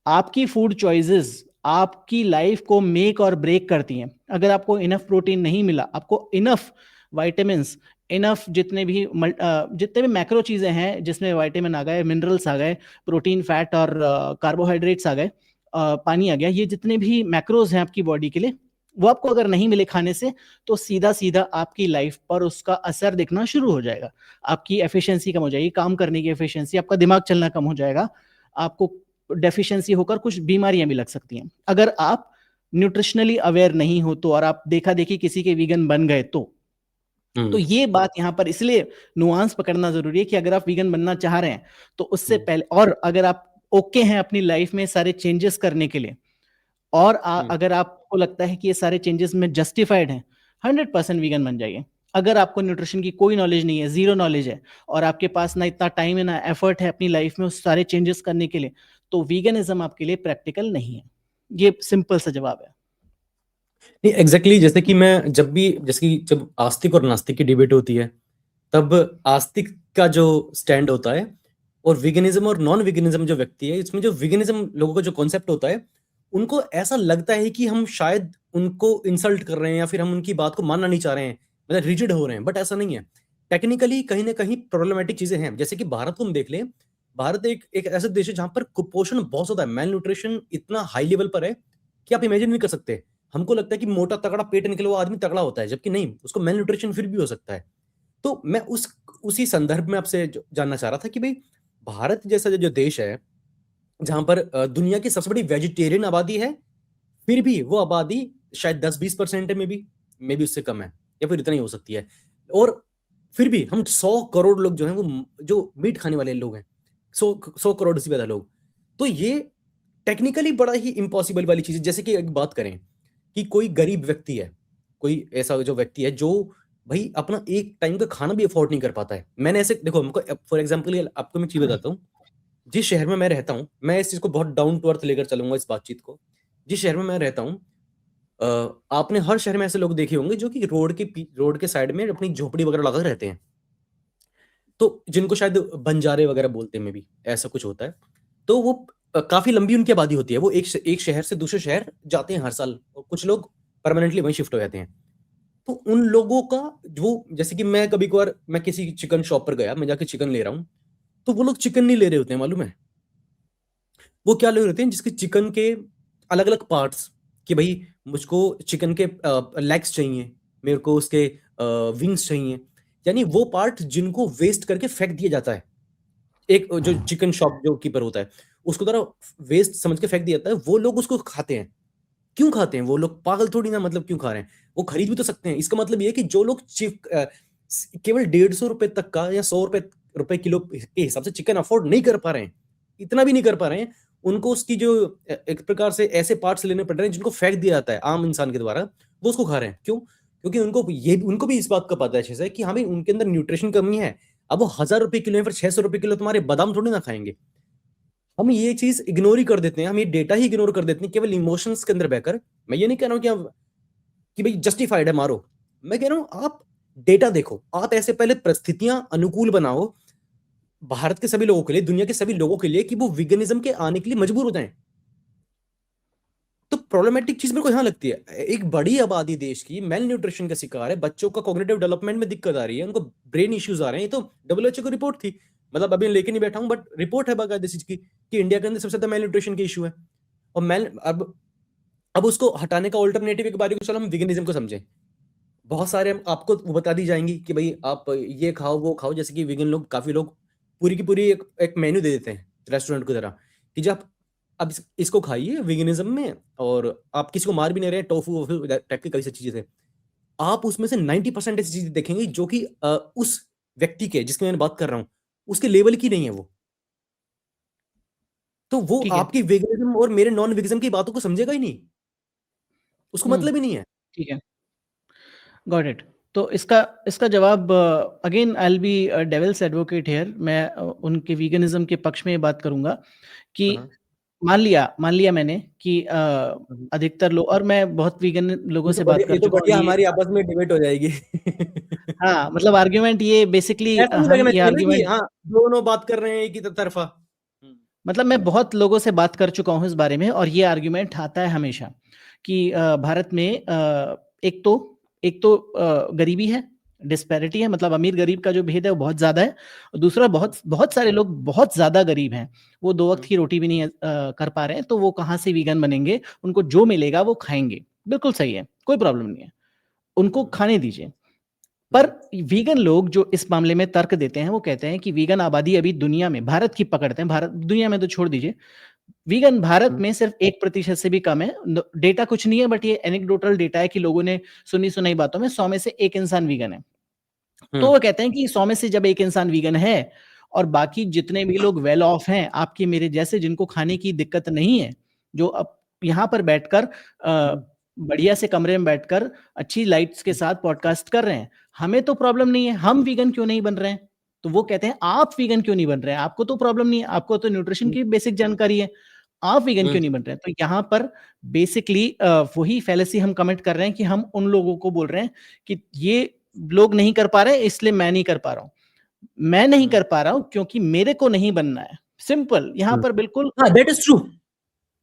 आपकी फूड चॉइसेस आपकी लाइफ को मेक और ब्रेक करती हैं। अगर आपको इनफ प्रोटीन नहीं मिला, आपको इनफ वाइटामिन्स, इनफ जितने भी मैक्रो चीजें हैं जिसमें विटामिन आ गए, मिनरल्स आ गए, प्रोटीन, फैट और कार्बोहाइड्रेट्स आ गए, पानी आ गया, ये जितने भी मैक्रोज हैं आपकी बॉडी के लिए, वो आपको अगर नहीं मिले खाने से, तो सीधा सीधा आपकी लाइफ पर उसका असर दिखना शुरू हो जाएगा। आपकी एफिशिएंसी कम हो जाएगी, काम करने की एफिशिएंसी, आपका दिमाग चलना कम हो जाएगा, आपको डेफिशिएंसी होकर कुछ बीमारियां भी लग सकती हैं अगर आप न्यूट्रिशनली अवेयर नहीं हो तो, और आप देखा देखी किसी के वीगन बन गए तो ये बात यहाँ पर इसलिए नुआंस पकड़ना जरूरी है कि अगर आप वीगन बनना चाह रहे हैं तो उससे पहले, और अगर आप ओके हैं अपनी लाइफ में सारे चेंजेस करने के लिए, और अगर आपको लगता है कि ये सारे चेंजेस में जस्टिफाइड हैं, 100% वीगन बन जाइए। अगर आपको न्यूट्रिशन की कोई नॉलेज नहीं है, जीरो नॉलेज है, और आपके पास ना इतना टाइम है ना एफर्ट है अपनी लाइफ में उस सारे चेंजेस करने के लिए, तो वीगनिज्म आपके लिए प्रैक्टिकल नहीं है। ये सिंपल सा जवाब है। नहीं, एग्जैक्टली जैसे कि मैं जब आस्तिक और नास्तिक की डिबेट होती है, तब आस्तिक का जो स्टैंड होता है और विगनिज्म और नॉन विगनिज्म जो व्यक्ति है, इसमें जो विगनिज्म लोगों का जो कॉन्सेप्ट होता है, उनको ऐसा लगता है कि हम शायद उनको इंसल्ट कर रहे हैं या फिर हम उनकी बात को मानना नहीं चाह रहे हैं, मतलब रिजिड हो रहे हैं, बट ऐसा नहीं है। टेक्निकली कहीं ना कहीं प्रॉब्लमेटिक चीजें हैं। जैसे कि भारत को हम देख लें, भारत एक ऐसा देश है जहां पर कुपोषण बहुत ज्यादा है, मेल न्यूट्रिशन इतना हाई लेवल पर है कि आप इमेजिन नहीं कर सकते। हमको लगता है कि मोटा तगड़ा पेट निकले हुआ आदमी तगड़ा होता है, जबकि नहीं, उसको मेल न्यूट्रिशन फिर भी हो सकता है। तो मैं उसी संदर्भ में आपसे जानना चाह रहा था कि भाई, भारत जैसा जो देश है जहां पर दुनिया की सबसे बड़ी वेजिटेरियन आबादी है, फिर भी वो आबादी शायद 10-20% है, मे बी उससे कम है या फिर इतना ही हो सकती है। और फिर भी हम 100 करोड़ लोग जो हैं वो जो मीट खाने वाले लोग हैं, 100 करोड़ से ज्यादा लोग। तो ये टेक्निकली बड़ा ही इम्पॉसिबल वाली चीज है। जैसे कि एक बात करें कि कोई गरीब व्यक्ति है, कोई ऐसा जो व्यक्ति है जो भाई अपना एक टाइम का खाना भी अफोर्ड नहीं कर पाता है। मैंने ऐसे देखो, हमको फॉर एग्जांपल आपको मैं चीज बताता हूँ। जिस शहर में मैं रहता हूँ, मैं इस चीज को बहुत डाउन टू अर्थ लेकर चलूंगा इस बातचीत को। जिस शहर में मैं रहता हूँ, आपने हर शहर में ऐसे लोग देखे होंगे जो कि रोड के साइड में अपनी झोपड़ी वगैरह लगाकर रहते हैं। तो जिनको शायद बंजारे वगैरह बोलते हैं, में भी ऐसा कुछ होता है। तो वो काफी लंबी उनकी आबादी होती है, वो एक शहर से दूसरे शहर जाते हैं हर साल, और कुछ लोग परमानेंटली वहीं शिफ्ट हो जाते हैं। तो उन लोगों का जो, जैसे कि मैं कभी कभार मैं किसी चिकन शॉप पर गया, मैं जाके चिकन ले रहा हूँ, तो वो लोग चिकन नहीं ले रहे होते हैं, मालूम है वो क्या ले रहे होते हैं? जिसके चिकन के अलग अलग पार्ट्स, कि भाई मुझको चिकन के लेग्स चाहिए, मेरे को उसके विंग्स चाहिए, यानी वो पार्ट जिनको वेस्ट करके फेंक दिया जाता है। एक जो चिकन शॉप जो कीपर होता है, उसको तरह वेस्ट समझ के फेंक दिया जाता है, वो लोग उसको खाते हैं। क्यों खाते हैं वो लोग? पागल थोड़ी ना, मतलब क्यों खा रहे हैं? वो खरीद भी तो सकते हैं। इसका मतलब ये है कि जो लोग केवल 150 रुपए तक का या 100 रुपए किलो के हिसाब से चिकन अफोर्ड नहीं कर पा रहे हैं, इतना भी नहीं कर पा रहे हैं, उनको उसकी जो एक प्रकार से ऐसे पार्ट्स लेने पड़ रहे हैं जिनको फेंक दिया जाता है आम इंसान के द्वारा, वो उसको खा रहे हैं। क्यों? क्योंकि उनको भी इस बात का पता है अच्छे से कि हमें उनके अंदर न्यूट्रिशन कमी है। अब वो 1000 रुपए किलो या फिर 600 रुपए किलो तुम्हारे बादाम थोड़ी ना खाएंगे। हम ये चीज इग्नोर ही कर देते हैं, हम ये डेटा ही इग्नोर कर देते हैं केवल इमोशंस के अंदर बहकर। मैं ये नहीं कह रहा हूं कि भाई जस्टिफाइड है मारो, मैं कह रहा हूं आप डेटा देखो, आप ऐसे पहले परिस्थितियां अनुकूल बनाओ भारत के सभी लोगों के लिए, दुनिया के सभी लोगों के लिए, कि वो विगनिज्म के आने के लिए मजबूर हो जाएं। तो प्रॉब्लमेटिक चीज मेरे को यहां लगती है, एक बड़ी आबादी देश की मेल न्यूट्रिशन का शिकार है, बच्चों का कॉग्निटिव डेवलपमेंट में दिक्कत आ रही है, उनको ब्रेन इश्यूज आ रहे हैं। ये तो WHO की रिपोर्ट थी, मतलब अभी लेके नहीं बैठा हूं, बट रिपोर्ट है बाकायदे इस चीज की कि इंडिया के अंदर सबसे ज्यादा मेल न्यूट्रिशन के इशू है। और मेल अब उसको हटाने का ऑल्टरनेटिव एक बारी को चलो हम विगनिज्म को समझें। बहुत सारे आपको वो बता दी जाएंगी कि भाई आप ये खाओ वो खाओ, जैसे कि वीगन लोग, काफी लोग पूरी की पूरी एक मेन्यू दे देते हैं रेस्टोरेंट की तरह, कि जब अब इसको खाइए वीगनिज्म में, और आप किसी को मार भी नहीं रहे, टोफू वोफू टाइप की कई सारी चीजें थे। आप उसमें से 90% ऐसी चीजें देखेंगे जो कि उस व्यक्ति के जिसकी मैं बात कर रहा हूँ उसके लेवल की नहीं है वो। तो वो ठीक है। आपकी वेगनिज्म और मेरे नॉन वेगनिज्म की बातों को समझेगा ही नहीं, उसको मतलब ही नहीं है। ठीक है, गॉट इट। तो इसका इसका जवाब, again I will be devil's advocate here, मैं उनके वीगनिज्म के पक्ष में ये बात करूंगा कि हाँ, मान लिया मैंने कि हाँ। अधिकतर लोग, और मैं बहुत वीगन लोगों से बात कर ये तो चुका हूँ, और बढ़िया, ये हमारी आपस में डिबेट हो जाएगी। हाँ, मतलब आर्ग्यूमेंट ये बेसिकली ऐसा नहीं हम लगना ये चाहिए ना कि आर्ग्यूमेंट, हाँ दोनों बात कर रहे हैं एक ही तरफा। मतलब मैं बहुत लोगों से बात कर चुका हूँ इस बारे में, और ये आर्ग्यूमेंट आता है हमेशा कि भारत में एक तो गरीबी है, डिस्पैरिटी है, मतलब अमीर गरीब का जो भेद है वो बहुत ज्यादा है, और दूसरा बहुत बहुत सारे लोग बहुत ज्यादा गरीब हैं, वो 2 वक्त की रोटी भी नहीं कर पा रहे हैं, तो वो कहाँ से वीगन बनेंगे? उनको जो मिलेगा वो खाएंगे, बिल्कुल सही है, कोई प्रॉब्लम नहीं है, उनको खाने दीजिए। पर वीगन लोग जो इस मामले में तर्क देते हैं, वो कहते हैं कि वीगन आबादी अभी दुनिया में, भारत की पकड़ते हैं, भारत दुनिया में तो छोड़ दीजिए, वीगन भारत में सिर्फ 1% से भी कम है। डेटा कुछ नहीं है, बट ये एनेक्डोटल डेटा है कि लोगों ने सुनी सुनाई बातों में 100 में से 1 इंसान वीगन है। तो वो कहते हैं कि 100 में से जब 1 इंसान वीगन है और बाकी जितने भी लोग वेल ऑफ हैं, आपके मेरे जैसे, जिनको खाने की दिक्कत नहीं है, जो अब यहाँ पर बैठकर बढ़िया से कमरे में बैठकर अच्छी लाइट्स के साथ पॉडकास्ट कर रहे हैं, हमें तो प्रॉब्लम नहीं है, हम वीगन क्यों नहीं बन रहे हैं? तो वो कहते हैं आप वीगन क्यों नहीं बन रहे हैं? आपको तो प्रॉब्लम नहीं है, आपको तो न्यूट्रिशन की बेसिक जानकारी है, आप वीगन क्यों नहीं बन रहे हैं? तो यहाँ पर बेसिकली वही फैलेसी हम कमेंट कर रहे हैं कि हम उन लोगों को बोल रहे हैं कि ये लोग नहीं कर पा रहे, इसलिए मैं नहीं कर पा रहा हूं। मैं नहीं कर पा रहा हूं क्योंकि मेरे को नहीं बनना है, सिंपल। यहां पर बिल्कुल हाँ, दैट इज ट्रू,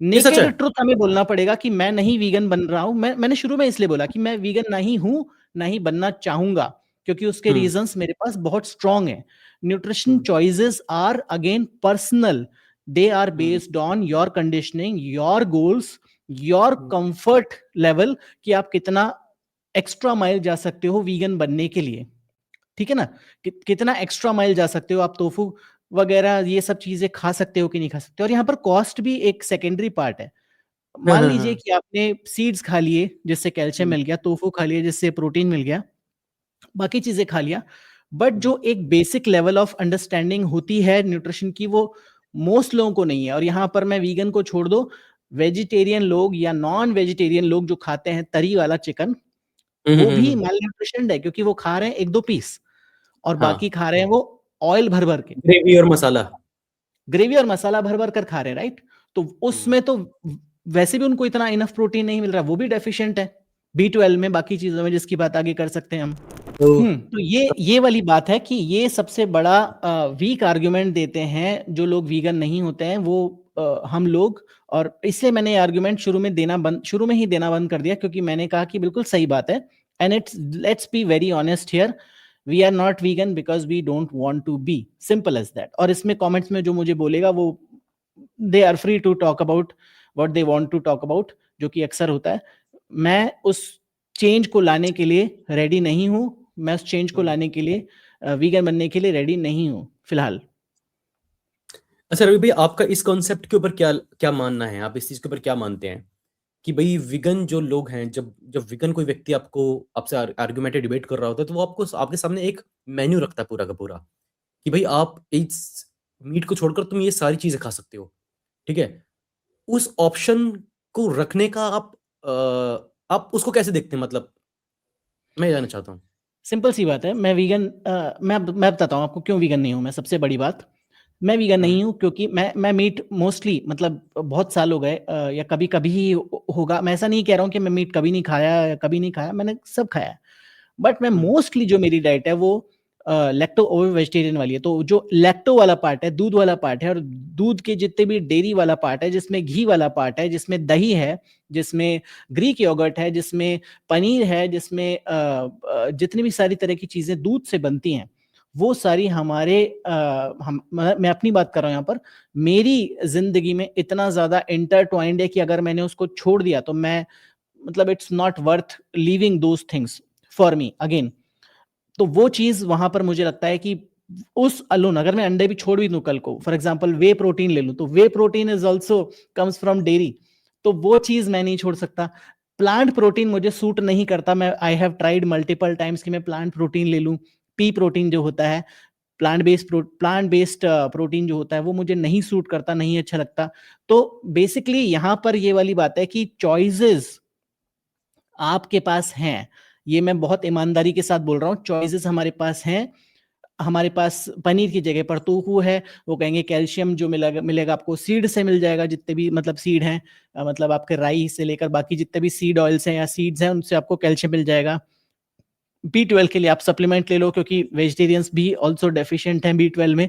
ये सच नेकेड है। ट्रुथ हमें बोलना पड़ेगा कि मैं नहीं वीगन बन रहा हूं। मैंने शुरू में इसलिए बोला कि मैं वीगन नहीं हूं, नहीं बनना चाहूंगा, क्योंकि उसके रीजंस मेरे पास बहुत स्ट्रांग है। Nutrition choices are again personal, they are based on your conditioning, your goals, your comfort level, कि आप कितना एक्स्ट्रा माइल जा सकते हो वीगन बनने के लिए, ठीक है ना? कितना एक्स्ट्रा माइल जा सकते हो, आप टोफू वगैरह ये सब चीजें खा सकते हो कि नहीं खा सकते। और यहाँ पर कॉस्ट भी एक सेकेंडरी पार्ट है। मान लीजिए कि आपने सीड्स खा लिए जिससे कैल्शियम मिल गया, टोफू खा लिया जिससे प्रोटीन मिल गया, बाकी चीजें खा लिया, बट जो एक बेसिक लेवल ऑफ अंडरस्टैंडिंग होती है न्यूट्रिशन की, वो मोस्ट लोगों को नहीं है। और यहाँ पर मैं वीगन को छोड़ दो, वेजिटेरियन लोग या नॉन वेजिटेरियन लोग जो खाते हैं तरी वाला चिकन, वो भी माल न्यूट्रिशन है, क्योंकि वो खा रहे हैं 1-2 पीस, और बाकी खा रहे हैं वो ऑयल भर भर के, ग्रेवी और मसाला। ग्रेवी और मसाला भर भर कर खा रहे हैं, राइट? तो उसमें तो वैसे भी उनको इतना इनफ प्रोटीन नहीं मिल रहा, वो भी डेफिशिएंट है B12 में, बाकी चीजों में, जिसकी बात आगे कर सकते हैं हम। तो ये वाली बात है कि ये सबसे बड़ा वीक आर्गुमेंट देते हैं जो लोग वीगन नहीं होते हैं वो हम लोग। और इसलिए मैंने आर्गुमेंट शुरू में ही देना बंद कर दिया, क्योंकि मैंने कहा कि बिल्कुल सही बात है। And let's be very honest here, we are not vegan because we don't want to be, simple as that. और इसमें कमेंट्स में जो मुझे बोलेगा वो they are free to talk about what they want to talk about, जो कि अक्सर होता है। मैं उस चेंज को लाने के लिए रेडी नहीं हूं, मैं उस चेंज को लाने के लिए वीगन बनने के लिए रेडी नहीं हूं फिलहाल। अच्छा रवि भाई, आपका इस कॉन्सेप्ट के ऊपर क्या क्या मानना है? आप इस चीज के ऊपर क्या मानते हैं कि भाई विगन जो लोग हैं, जब जब विगन कोई व्यक्ति आपसे आर्गुमेंटेड डिबेट कर रहा होता है, तो वो आपको आपके सामने एक मेन्यू रखता है पूरा का पूरा कि भाई आप इस मीट को छोड़कर तुम ये सारी चीजें खा सकते हो, ठीक है? उस ऑप्शन को रखने का आप उसको कैसे देखते हैं? मतलब मैं जानना चाहता हूँ। सिंपल सी बात है, मैं बताता हूँ आपको क्यों वीगन नहीं हूँ मैं। सबसे बड़ी बात, मैं वीगन नहीं हूँ क्योंकि मैं मीट मोस्टली, मतलब बहुत साल हो गए या कभी कभी ही होगा। मैं ऐसा नहीं कह रहा हूँ कि मैं मीट कभी नहीं खाया या कभी नहीं खाया, मैंने सब खाया है। बट मैं मोस्टली जो मेरी डाइट है वो लैक्टो ओवर वेजिटेरियन वाली है। तो जो लैक्टो वाला पार्ट है, दूध वाला पार्ट है, और दूध के जितने भी डेयरी वाला पार्ट है, जिसमें घी वाला पार्ट है, जिसमें दही है, जिसमें ग्रीक योगर्ट है, जिसमें पनीर है, जिसमें जितनी भी सारी तरह की चीजें दूध से बनती हैं, वो सारी हमारे मैं अपनी बात कर रहा हूँ यहाँ पर, मेरी जिंदगी में इतना ज्यादा इंटरट्वाइंड है कि अगर मैंने उसको छोड़ दिया तो मैं, मतलब it's not worth leaving those things for me again. तो वो चीज वहां पर मुझे लगता है कि उस अलोन, अगर मैं अंडे भी छोड़ भी दूं कल को, फॉर एग्जांपल वे प्रोटीन ले लूं, तो whey protein is also comes from dairy, तो वो चीज मैं नहीं छोड़ सकता। प्लांट प्रोटीन मुझे सूट नहीं करता। मैं I have tried multiple times कि मैं प्लांट प्रोटीन ले लूं। पी प्रोटीन जो होता है, प्लांट बेस्ड प्रोटीन जो होता है, वो मुझे नहीं सूट करता, नहीं अच्छा लगता। तो बेसिकली यहां पर ये वाली बात है कि चॉइसेस आपके पास हैं, ये मैं बहुत ईमानदारी के साथ बोल रहा हूँ, चॉइसेस हमारे पास हैं। हमारे पास पनीर की जगह पर टोफू है। वो कहेंगे कैल्शियम जो मिलेगा आपको सीड से मिल जाएगा, जितने भी मतलब सीड हैं, मतलब आपके राई से लेकर बाकी जितने भी सीड ऑयल्स हैं या सीड्स हैं, उनसे आपको कैल्शियम मिल जाएगा। B12 के लिए आप सप्लीमेंट ले लो, क्योंकि वेजिटेरियंस भी ऑल्सो डेफिशिएंट हैं B12 में।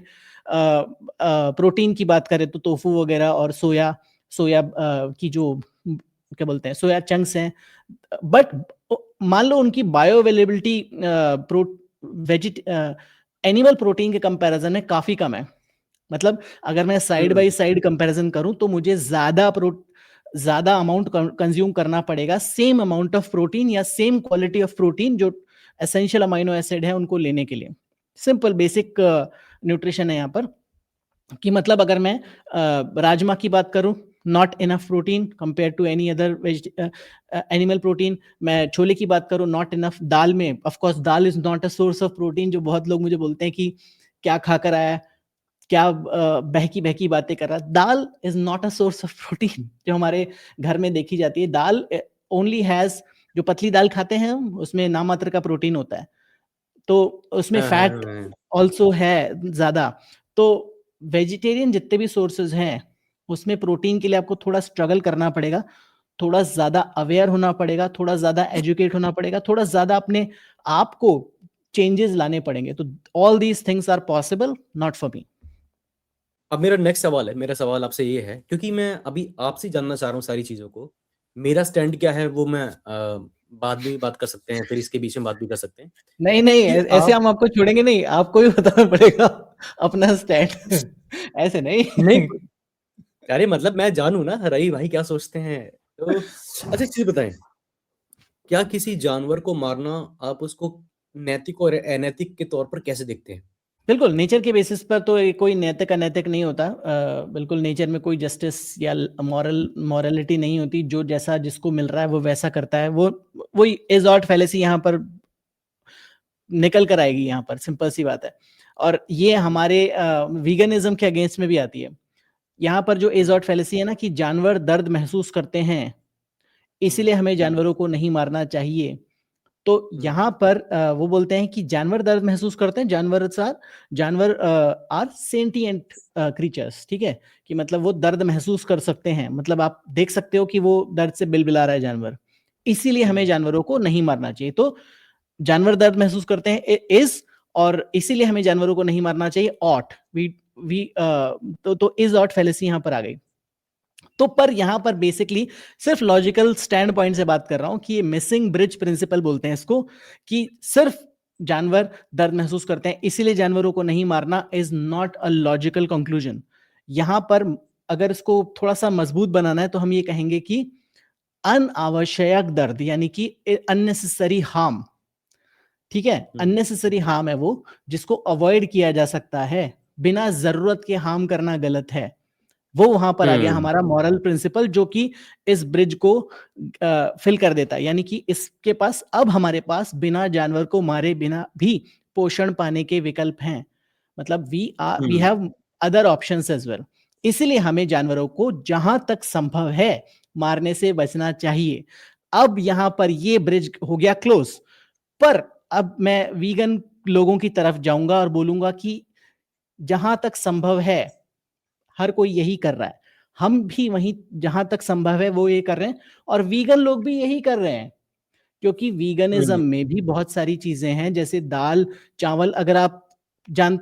प्रोटीन की बात करें तो टोफू वगैरह और सोया सोया की जो क्या बोलते हैं, सोया चंक्स हैं। बट मान लो उनकी बायो अवेलेबिलिटी एनिमल प्रोटीन के कंपैरिजन में काफी कम है। मतलब अगर मैं साइड बाय साइड कंपैरिजन करूं तो मुझे ज्यादा अमाउंट कंज्यूम करना पड़ेगा, सेम अमाउंट ऑफ प्रोटीन या सेम क्वालिटी ऑफ प्रोटीन जो एसेंशियल अमाइनो एसिड है उनको लेने के लिए। सिंपल बेसिक न्यूट्रिशन है यहाँ पर। कि मतलब अगर मैं राजमा की बात करूं, not enough protein compare to any other animal protein. मैं छोले की बात करूं, नॉट इनफ। दाल में of course dal is not a source of protein, जो बहुत लोग मुझे बोलते हैं कि क्या खाकर आया है, क्या बहकी बहकी बातें कर रहा है। Dal is not a source of protein जो हमारे घर में देखी जाती है। दाल ओनली हैज, जो पतली दाल खाते हैं हम, उसमें नाम मात्र का प्रोटीन होता है, तो उसमें फैट ऑल्सो है ज्यादा। तो वेजिटेरियन जितने भी सोर्सेज हैं उसमें प्रोटीन के लिए आपको थोड़ा स्ट्रगल करना पड़ेगा, थोड़ा ज्यादा अवेयर होना पड़ेगा, थोड़ा ज्यादा एजुकेट होना पड़ेगा, थोड़ा ज्यादा अपने आप को चेंजेस लाने पड़ेंगे। तो all these things are possible, not for me. अब मेरा नेक्स्ट सवाल है, मेरा सवाल आपसे ये है, क्योंकि मैं अभी आपसे जानना चाह रहा हूँ सारी चीज़ों को। मेरा स्टैंड क्या है वो मैं बाद में भी बात कर सकते हैं, फिर इसके बीच में बात भी कर सकते हैं नहीं नहीं, कि ऐसे आप हम आपको छोड़ेंगे नहीं, आपको भी बताना पड़ेगा अपना स्टैंड ऐसे नहीं। नहीं, अरे मतलब मैं जानूँ ना रही भाई क्या सोचते हैं। तो अच्छा एक चीज़ बताएं, क्या किसी जानवर को मारना आप उसको नैतिक और अनैतिक के तौर पर कैसे देखते हैं? बिल्कुल, नेचर के बेसिस पर तो ये कोई नैतिक अनैतिक नहीं होता। बिल्कुल नेचर में कोई जस्टिस या मॉरलिटी नहीं होती। जो जैसा जिसको मिल रहा है वो वैसा करता है। वो वही एजॉर्ट फैलेसी यहाँ पर निकल कर आएगी यहाँ पर, सिंपल सी बात है। और ये हमारे वीगनिज्म के अगेंस्ट में भी आती है। यहाँ पर जो एजॉर्ट फैलेसी है ना, कि जानवर दर्द महसूस करते हैं इसीलिए हमें जानवरों को नहीं मारना चाहिए। तो यहाँ पर वो बोलते हैं कि जानवर दर्द महसूस करते हैं, जानवर आर सेंटिएंट क्रीचर्स, ठीक है, कि मतलब वो दर्द महसूस कर सकते हैं। मतलब आप देख सकते हो कि वो दर्द से बिलबिला रहा है जानवर, इसीलिए हमें जानवरों को नहीं मारना चाहिए। तो जानवर दर्द महसूस करते हैं इज, और इसीलिए हमें जानवरों को नहीं मारना चाहिए ऑट, वी तो इज ऑट फैलेसी यहां पर आ गई। तो पर यहां पर बेसिकली सिर्फ लॉजिकल स्टैंड पॉइंट से बात कर रहा हूं कि ये मिसिंग ब्रिज प्रिंसिपल बोलते हैं इसको, कि सिर्फ जानवर दर्द महसूस करते हैं इसीलिए जानवरों को नहीं मारना is not a logical conclusion. यहां पर अगर इसको थोड़ा सा मजबूत बनाना है तो हम ये कहेंगे कि अनावश्यक दर्द यानी कि अननेसेसरी हार्म, ठीक है, अननेसेसरी हार्म है वो जिसको अवॉइड किया जा सकता है, बिना जरूरत के हार्म करना गलत है। वो वहां पर आ गया हमारा मॉरल प्रिंसिपल जो कि इस ब्रिज को फिल कर देता है, यानी कि इसके पास अब हमारे पास बिना जानवर को मारे बिना भी पोषण पाने के विकल्प हैं, मतलब we have other options as well. इसलिए हमें जानवरों को जहां तक संभव है मारने से बचना चाहिए। अब यहां पर ये ब्रिज हो गया क्लोज, पर अब मैं वीगन लोगों की तरफ जाऊंगा और बोलूंगा कि जहां तक संभव है हर कोई यही कर रहा है, हम भी वहीं जहां तक संभव है वो ये कर रहे हैं, और वीगन लोग भी यही कर रहे हैं, क्योंकि वीगनिज्म में भी बहुत सारी चीजें हैं जैसे दाल चावल। अगर आप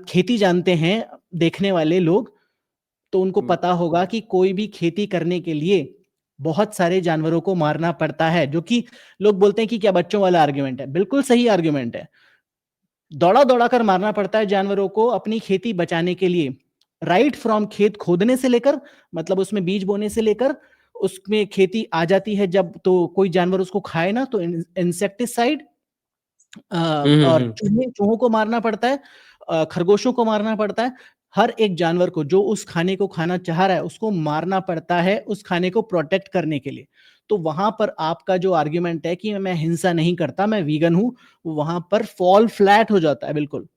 खेती जानते हैं देखने वाले लोग, तो उनको पता होगा कि कोई भी खेती करने के लिए बहुत सारे जानवरों को मारना पड़ता है, जो कि लोग बोलते हैं कि क्या बच्चों वाला आर्ग्यूमेंट है, बिल्कुल सही आर्ग्यूमेंट है। दौड़ा दौड़ा कर मारना पड़ता है जानवरों को अपनी खेती बचाने के लिए, राइट फ्रॉम खेत खोदने से लेकर, मतलब उसमें बीज बोने से लेकर उसमें खेती आ जाती है जब तो कोई जानवर उसको खाए ना, तो इंसेक्टिसाइड और चूहों को मारना पड़ता है, खरगोशों को मारना पड़ता है, हर एक जानवर को जो उस खाने को खाना चाह रहा है उसको मारना पड़ता है उस खाने को प्रोटेक्ट करने के लिए। तो वहां पर आपका जो आर्ग्यूमेंट है कि मैं हिंसा नहीं करता, मैं वीगन हूं, वहां पर फॉल फ्लैट हो जाता है बिल्कुल।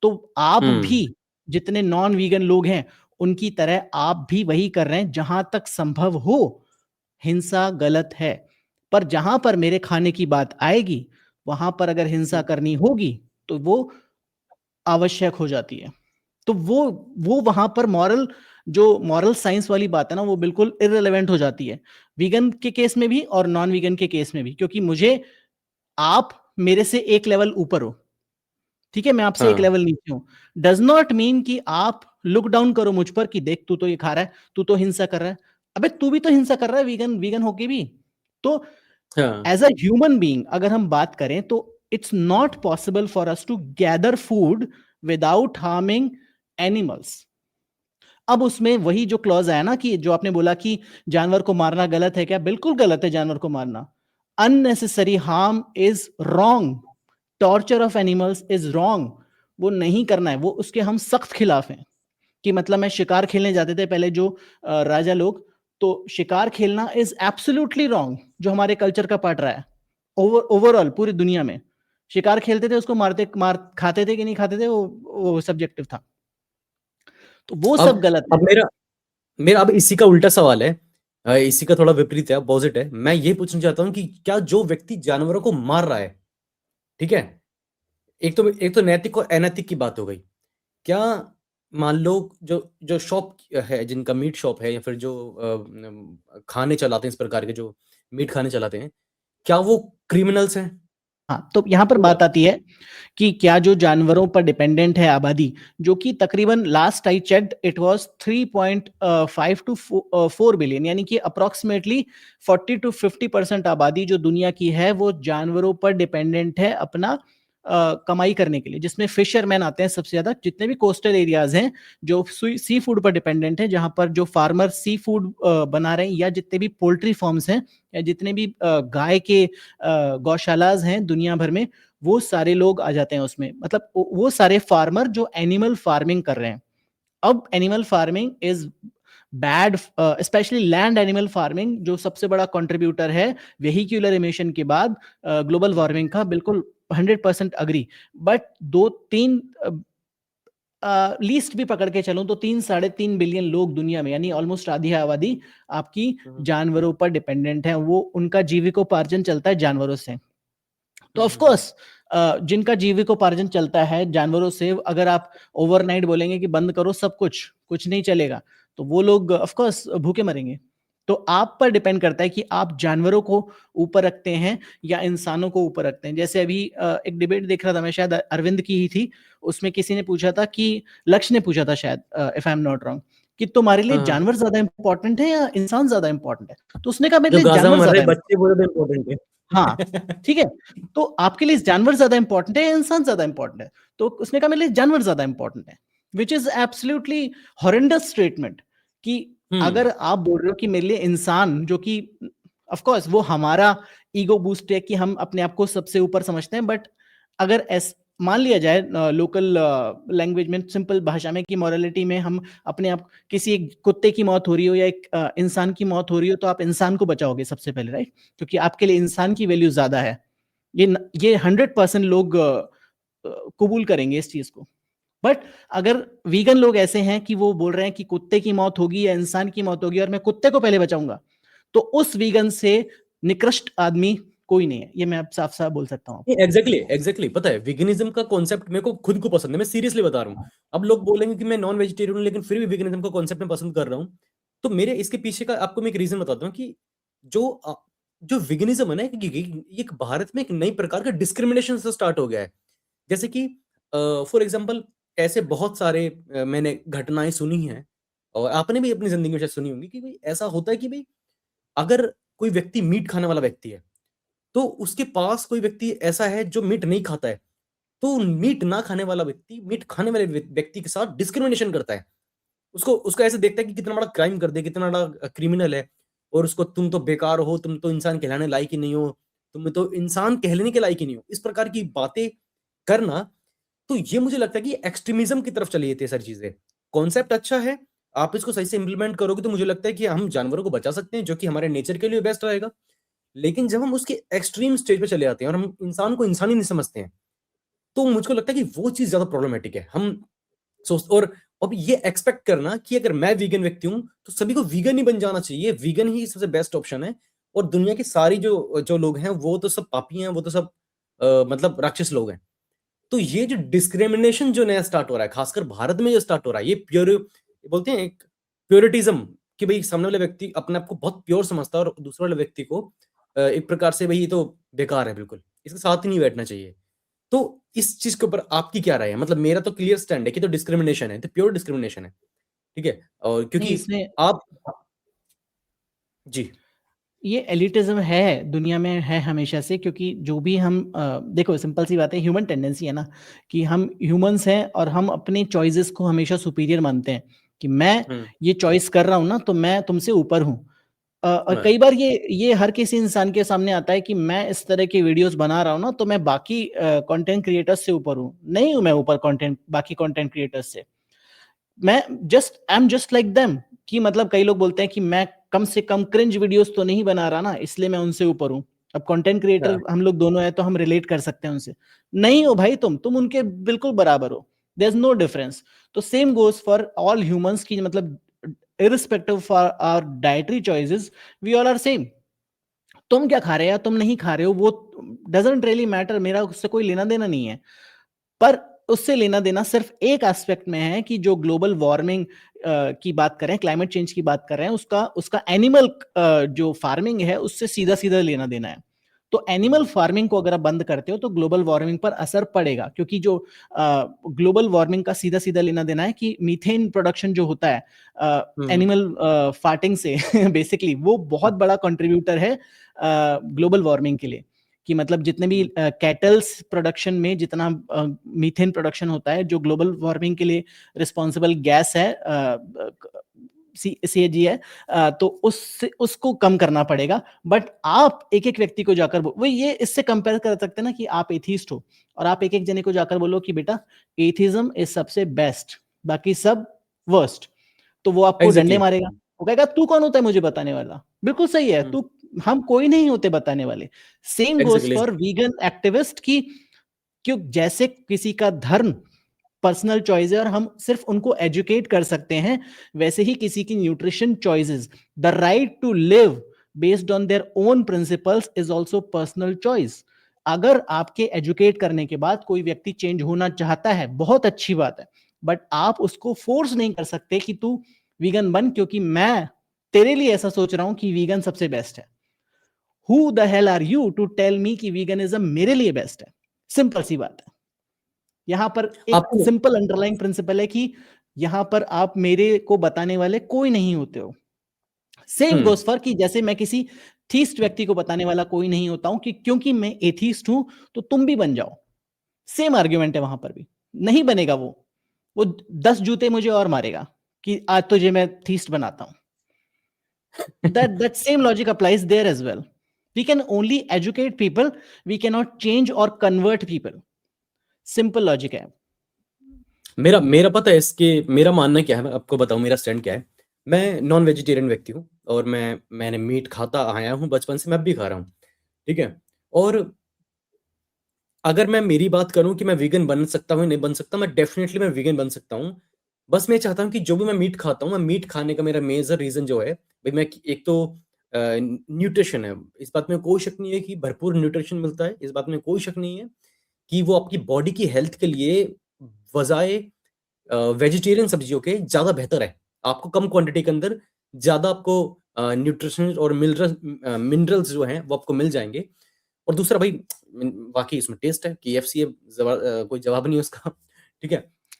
तो आप भी जितने नॉन वीगन लोग हैं उनकी तरह आप भी वही कर रहे हैं, जहां तक संभव हो हिंसा गलत है, पर जहां पर मेरे खाने की बात आएगी वहां पर अगर हिंसा करनी होगी तो वो आवश्यक हो जाती है। तो वो वहां पर मॉरल साइंस वाली बात है ना, वो बिल्कुल इररिलेवेंट हो जाती है, वीगन के केस में भी और नॉन वीगन के केस में भी, क्योंकि मुझे आप मेरे से एक लेवल ऊपर हो, ठीक है, मैं आपसे एक लेवल नीचे हूं, डज नॉट मीन कि आप लुक डाउन करो मुझ पर कि देख तू तो ये खा रहा है, तू तो हिंसा कर रहा है। अबे तू भी तो हिंसा कर रहा है वीगन वीगन होके भी। तो एज अ ह्यूमन बीइंग अगर हम बात करें तो it's not possible for us to gather food without harming animals. अब उसमें वही जो क्लॉज आया ना कि जो आपने बोला कि जानवर को मारना गलत है, क्या बिल्कुल गलत है जानवर को मारना, unnecessary harm is wrong, torture of animals is wrong, वो नहीं करना है, वो उसके हम सख्त खिलाफ हैं। कि मतलब मैं शिकार खेलने जाते थे पहले जो राजा लोग, तो शिकार खेलना इज एब्सोल्युटली रॉन्ग, जो हमारे कल्चर का पार्ट रहा है ओवरऑल पूरी दुनिया में। शिकार खेलते थे उसको मार खाते थे कि नहीं खाते थे वो सब्जेक्टिव था, तो वो सब गलत है। अब मेरा अब इसी का उल्टा सवाल है, इसी का थोड़ा विपरीत है, अपोजिट है। मैं ये पूछना चाहता हूँ कि क्या जो व्यक्ति जानवरों को मार रहा है, ठीक है, एक तो नैतिक और अनैतिक की बात हो गई, क्या मान लो जो जो शॉप है, जिनका मीट शॉप है या फिर जो खाने चलाते हैं इस प्रकार के, जो मीट खाने चलाते हैं, क्या वो क्रिमिनल्स हैं? हाँ, तो यहाँ पर बात आती है कि क्या जो जानवरों पर डिपेंडेंट है आबादी, जो कि तकरीबन last I checked it was 3.5 to 4 billion, यानी कि अप्रोक्सीमेटली 40 टू 50% आबादी जो दुनिया की है वो जानवरों पर डिपेंडेंट है अपना कमाई करने के लिए, जिसमें फिशरमैन आते हैं सबसे ज्यादा, जितने भी कोस्टल एरियाज हैं जो सी फूड पर डिपेंडेंट है, जहां पर जो फार्मर सी फूड बना रहे हैं, या जितने भी पोल्ट्री फार्म्स हैं, या जितने भी गाय के गौशालाज हैं दुनिया भर में, वो सारे लोग आ जाते हैं उसमें, मतलब वो सारे फार्मर जो एनिमल फार्मिंग कर रहे हैं। अब animal farming is bad, specially land animal farming जो सबसे बड़ा कंट्रीब्यूटर है वेहिक्यूलर इमिशन के बाद ग्लोबल वार्मिंग का, बिल्कुल 100% अग्री। बट दो तीन लीस्ट भी पकड़ के चलूं तो 3-3.5 बिलियन लोग दुनिया में, यानी ऑलमोस्ट आधी आबादी आपकी जानवरों पर डिपेंडेंट है, वो उनका जीविकोपार्जन चलता है जानवरों से। तो ऑफ कोर्स जिनका जीविकोपार्जन चलता है जानवरों से, अगर आप ओवरनाइट बोलेंगे कि बंद करो सब कुछ, कुछ नहीं चलेगा, तो वो लोग ऑफ कोर्स भूखे मरेंगे। तो आप पर डिपेंड करता है कि आप जानवरों को ऊपर रखते हैं या इंसानों को ऊपर रखते हैं। जैसे अभी एक डिबेट देख रहा था मैं, शायद अरविंद की ही थी, उसमें किसी ने पूछा था कि, लक्ष्य ने पूछा था शायद, if I am not wrong, कि तुम्हारे लिए हाँ हाँ। जानवर ज्यादा इंपॉर्टेंट है या इंसान ज्यादा इंपॉर्टेंट है? तो उसने कहा मेरे जो लिए गाजा में जानवर मर रहे ज्यादा। बच्चे वो ज्यादा इम्पोर्टेंट हाँ, है। ठीक है। तो आपके लिए जानवर ज्यादा इंपॉर्टेंट है या इंसान ज्यादा इंपॉर्टेंट है? तो उसने कहा मेरे लिए जानवर ज्यादा इंपॉर्टेंट है, which is absolutely horrendous statement. कि अगर आप बोल रहे हो कि मेरे लिए इंसान, जो कि ऑफ कोर्स वो हमारा ईगो बूस्ट है कि हम अपने आप को सबसे ऊपर समझते हैं, बट अगर मान लिया जाए लोकल लैंग्वेज में, सिंपल भाषा में, कि मॉरलिटी में हम अपने आप, किसी एक कुत्ते की मौत हो रही हो या एक इंसान की मौत हो रही हो, तो आप इंसान को बचाओगे सबसे पहले, राइट? क्योंकि आपके लिए इंसान की वैल्यू ज्यादा है। ये 100% लोग कबूल करेंगे इस चीज को। बट अगर वीगन लोग ऐसे हैं कि वो बोल रहे हैं कि कुत्ते की मौत होगी या इंसान की मौत होगी और मैं कुत्ते को पहले बचाऊंगा, तो उस वीगन से निकृष्ट आदमी कोई नहीं है। ये मैं अब साफ साफ बोल सकता हूँ। एग्जैक्टली एग्जैक्टली, पता है विगनिज्म का कॉन्सेप्ट मेरे को खुद को पसंद है, मैं सीरियसली बता रहा हूँ। अब लोग बोलेंगे कि मैं नॉन वेजिटेरियन हूँ लेकिन फिर भी विगनिज्म का कॉन्सेप्ट मैं पसंद कर रहा हूँ। तो मेरे इसके पीछे का आपको मैं एक रीजन बताता हूँ कि जो विगनिज्म है ना, ये एक भारत में एक नई प्रकार का डिस्क्रिमिनेशन से स्टार्ट हो गया है। जैसे कि फॉर एग्जाम्पल, ऐसे बहुत सारे मैंने घटनाएं सुनी हैं और आपने भी अपनी जिंदगी में शायद सुनी होंगी कि भाई ऐसा होता है कि भाई अगर कोई व्यक्ति मीट खाने वाला व्यक्ति है, तो उसके पास कोई व्यक्ति ऐसा है जो मीट नहीं खाता है, तो मीट ना खाने वाला व्यक्ति मीट खाने वाले व्यक्ति के साथ डिस्क्रिमिनेशन करता है। उसको उसको ऐसे देखता है कि कितना बड़ा क्राइम कर दिया, कितना बड़ा क्रिमिनल है, और उसको तुम तो बेकार हो, तुम तो इंसान कहलाने लायक ही नहीं हो, तुम तो इंसान कहलाने के लायक ही नहीं हो, इस प्रकार की बातें करना। तो ये मुझे लगता है कि एक्सट्रीमिज्म की तरफ चली जाती है सारी चीजें। कॉन्सेप्ट अच्छा है, आप इसको सही से इंप्लीमेंट करोगे तो मुझे लगता है कि हम जानवरों को बचा सकते हैं, जो कि हमारे नेचर के लिए बेस्ट रहेगा। लेकिन जब हम उसके एक्सट्रीम स्टेज पे चले जाते हैं और हम इंसान को इंसान ही नहीं समझते हैं, तो मुझको लगता है कि वो चीज ज्यादा प्रॉब्लमेटिक है। हम सोच और अब ये एक्सपेक्ट करना कि अगर मैं वीगन व्यक्ति हूं तो सभी को वीगन ही बन जाना चाहिए, वीगन ही सबसे बेस्ट ऑप्शन है, और दुनिया की सारी जो जो लोग हैं वो तो सब पापी हैं, वो तो सब मतलब राक्षस लोग हैं। तो ये जो डिस्क्रिमिनेशन जो नया स्टार्ट हो रहा है, खासकर भारत में जो स्टार्ट हो रहा है, ये प्योर बोलते हैं एक प्योरिटिज्म, कि भाई सामने वाले व्यक्ति अपने आप को बहुत प्योर समझता है और दूसरे वाले व्यक्ति को एक प्रकार से भाई ये तो बेकार है, बिल्कुल इसके साथ ही नहीं बैठना चाहिए। तो इस चीज के ऊपर आपकी क्या राय है? मतलब मेरा तो क्लियर स्टैंड है कि तो डिस्क्रिमिनेशन है, तो प्योर डिस्क्रिमिनेशन है, ठीक है। और नहीं, क्योंकि इसमें आप जी ये एलिटिज्म है, दुनिया में है हमेशा से। क्योंकि जो भी हम देखो, सिंपल सी बात है, ह्यूमन टेंडेंसी है ना, कि हम ह्यूमंस हैं और हम अपने चॉइसेस को हमेशा सुपीरियर मानते हैं। कि मैं हम्म ये चॉइस कर रहा हूँ ना, तो मैं तुमसे ऊपर हूँ। और हाँ, कई बार ये हर किसी इंसान के सामने आता है कि मैं इस तरह की वीडियोस बना रहा हूँ ना, तो मैं बाकी कंटेंट क्रिएटर्स से ऊपर हूँ। नहीं हूँ मैं ऊपर कंटेंट, बाकी कंटेंट क्रिएटर्स से। मैं I am just like them. कि मतलब कई लोग बोलते हैं कि मैं कम से कम क्रिंज वीडियोस तो नहीं बना रहा ना, इसलिए मैं उनसे ऊपर हूँ। अब कंटेंट क्रिएटर हाँ, हम लोग दोनों हैं, तो हम रिलेट कर सकते हैं उनसे। नहीं हो भाई, तुम उनके बिल्कुल बराबर हो। There is no difference. तो same goes for all humans की, मतलब irrespective for our dietary choices, we all are same. तुम क्या खा रहे हो या तुम नहीं खा रहे हो, वो डजेंट रियली मैटर, मेरा उससे कोई लेना देना नहीं है। पर उससे लेना देना सिर्फ एक एस्पेक्ट में है, कि जो ग्लोबल वार्मिंग की बात करें, क्लाइमेट चेंज की बात कर रहे हैं, उसका उसका एनिमल जो फार्मिंग है उससे सीधा सीधा लेना देना है। तो एनिमल फार्मिंग को अगर आप बंद करते हो तो ग्लोबल वार्मिंग पर असर पड़ेगा। क्योंकि जो ग्लोबल वार्मिंग का सीधा सीधा लेना देना है, कि मीथेन प्रोडक्शन जो होता है हम्म एनिमल फार्टिंग से बेसिकली, वो बहुत बड़ा कंट्रीब्यूटर है ग्लोबल वार्मिंग के लिए। कि मतलब जितने भी कैटल्स प्रोडक्शन में जितना मीथेन प्रोडक्शन होता है, जो ग्लोबल वार्मिंग के लिए रिस्पॉन्सिबल गैस है, सीएजी है, तो उसको कम करना पड़ेगा। बट आप एक एक व्यक्ति को जाकर वो ये इससे कंपेयर कर सकते हैं ना, कि आप एथीस्ट हो और आप एक एक जने को जाकर बोलो कि बेटा एथिज्म इज सबसे बेस्ट, बाकी सब वर्स्ट, तो वो आपको डंडे एग्जैक्टली मारेगा। वो कहेगा तू कौन होता है मुझे बताने वाला? बिल्कुल सही है तू, हम कोई नहीं होते बताने वाले। Same goes exactly for vegan activist की। क्यों? जैसे किसी का धर्म पर्सनल चॉइस है और हम सिर्फ उनको एजुकेट कर सकते हैं, वैसे ही किसी की nutrition choices, the right to live based on their own principles is also personal choice. अगर आपके एजुकेट करने के बाद कोई व्यक्ति चेंज होना चाहता है, बहुत अच्छी बात है। बट आप उसको फोर्स नहीं कर सकते कि तू वीगन बन, क्योंकि मैं तेरे लिए ऐसा सोच रहा हूं कि वीगन सबसे बेस्ट है। Who the hell are you to tell me कि वीगनिज्म मेरे लिए बेस्ट है? सिंपल सी बात है। यहां पर एक आपको सिंपल अंडरलाइंग प्रिंसिपल है कि यहां पर आप मेरे को बताने वाले कोई नहीं होते हो। सेम गोस फॉर कि जैसे मैं किसी थीस्ट व्यक्ति को बताने वाला कोई नहीं होता हूं कि क्योंकि मैं एथीस्ट हूं तो तुम भी बन जाओ। सेम आर्ग्यूमेंट है वहां पर भी। नहीं बनेगा वो 10 जूते मुझे और मारेगा कि आज तुझे मैं थीस्ट बनाता हूं। that same logic applies there as well. We can only educate people, we cannot change or convert people. Simple logic है। मेरा मेरा पता है इसके, मेरा मानना क्या है, मैं आपको बताऊं मेरा स्टैंड क्या है। मैं नॉन वेजिटेरियन व्यक्ति हूँ और मैंने मीट खाता आया हूँ बचपन से, मैं अब भी खा रहा हूँ, ठीक है। और अगर मैं मेरी बात करूं कि मैं वीगन बन सकता हूँ नहीं बन सकता, मैं डेफिनेटली मैं वीगन बन सकता हूँ। बस मैं चाहता हूँ कि जो भी मैं मीट खाता हूँ, मैं मीट खाने का मेरा मेजर रीजन जो है भाई, मैं एक तो न्यूट्रिशन है, इस बात में कोई शक नहीं है कि भरपूर न्यूट्रिशन मिलता है, इस बात में कोई शक नहीं है कि वो आपकी बॉडी की हेल्थ के लिए वजाए वेजिटेरियन सब्जियों के ज़्यादा बेहतर है। आपको कम क्वांटिटी के अंदर ज़्यादा आपको न्यूट्रिशन और मिनरल्स जो हैं वो आपको मिल जाएँगे। और दूसरा भाई वाक़ई इसमें टेस्ट है, केएफसी है, कोई जवाब नहीं है उसका, ठीक है?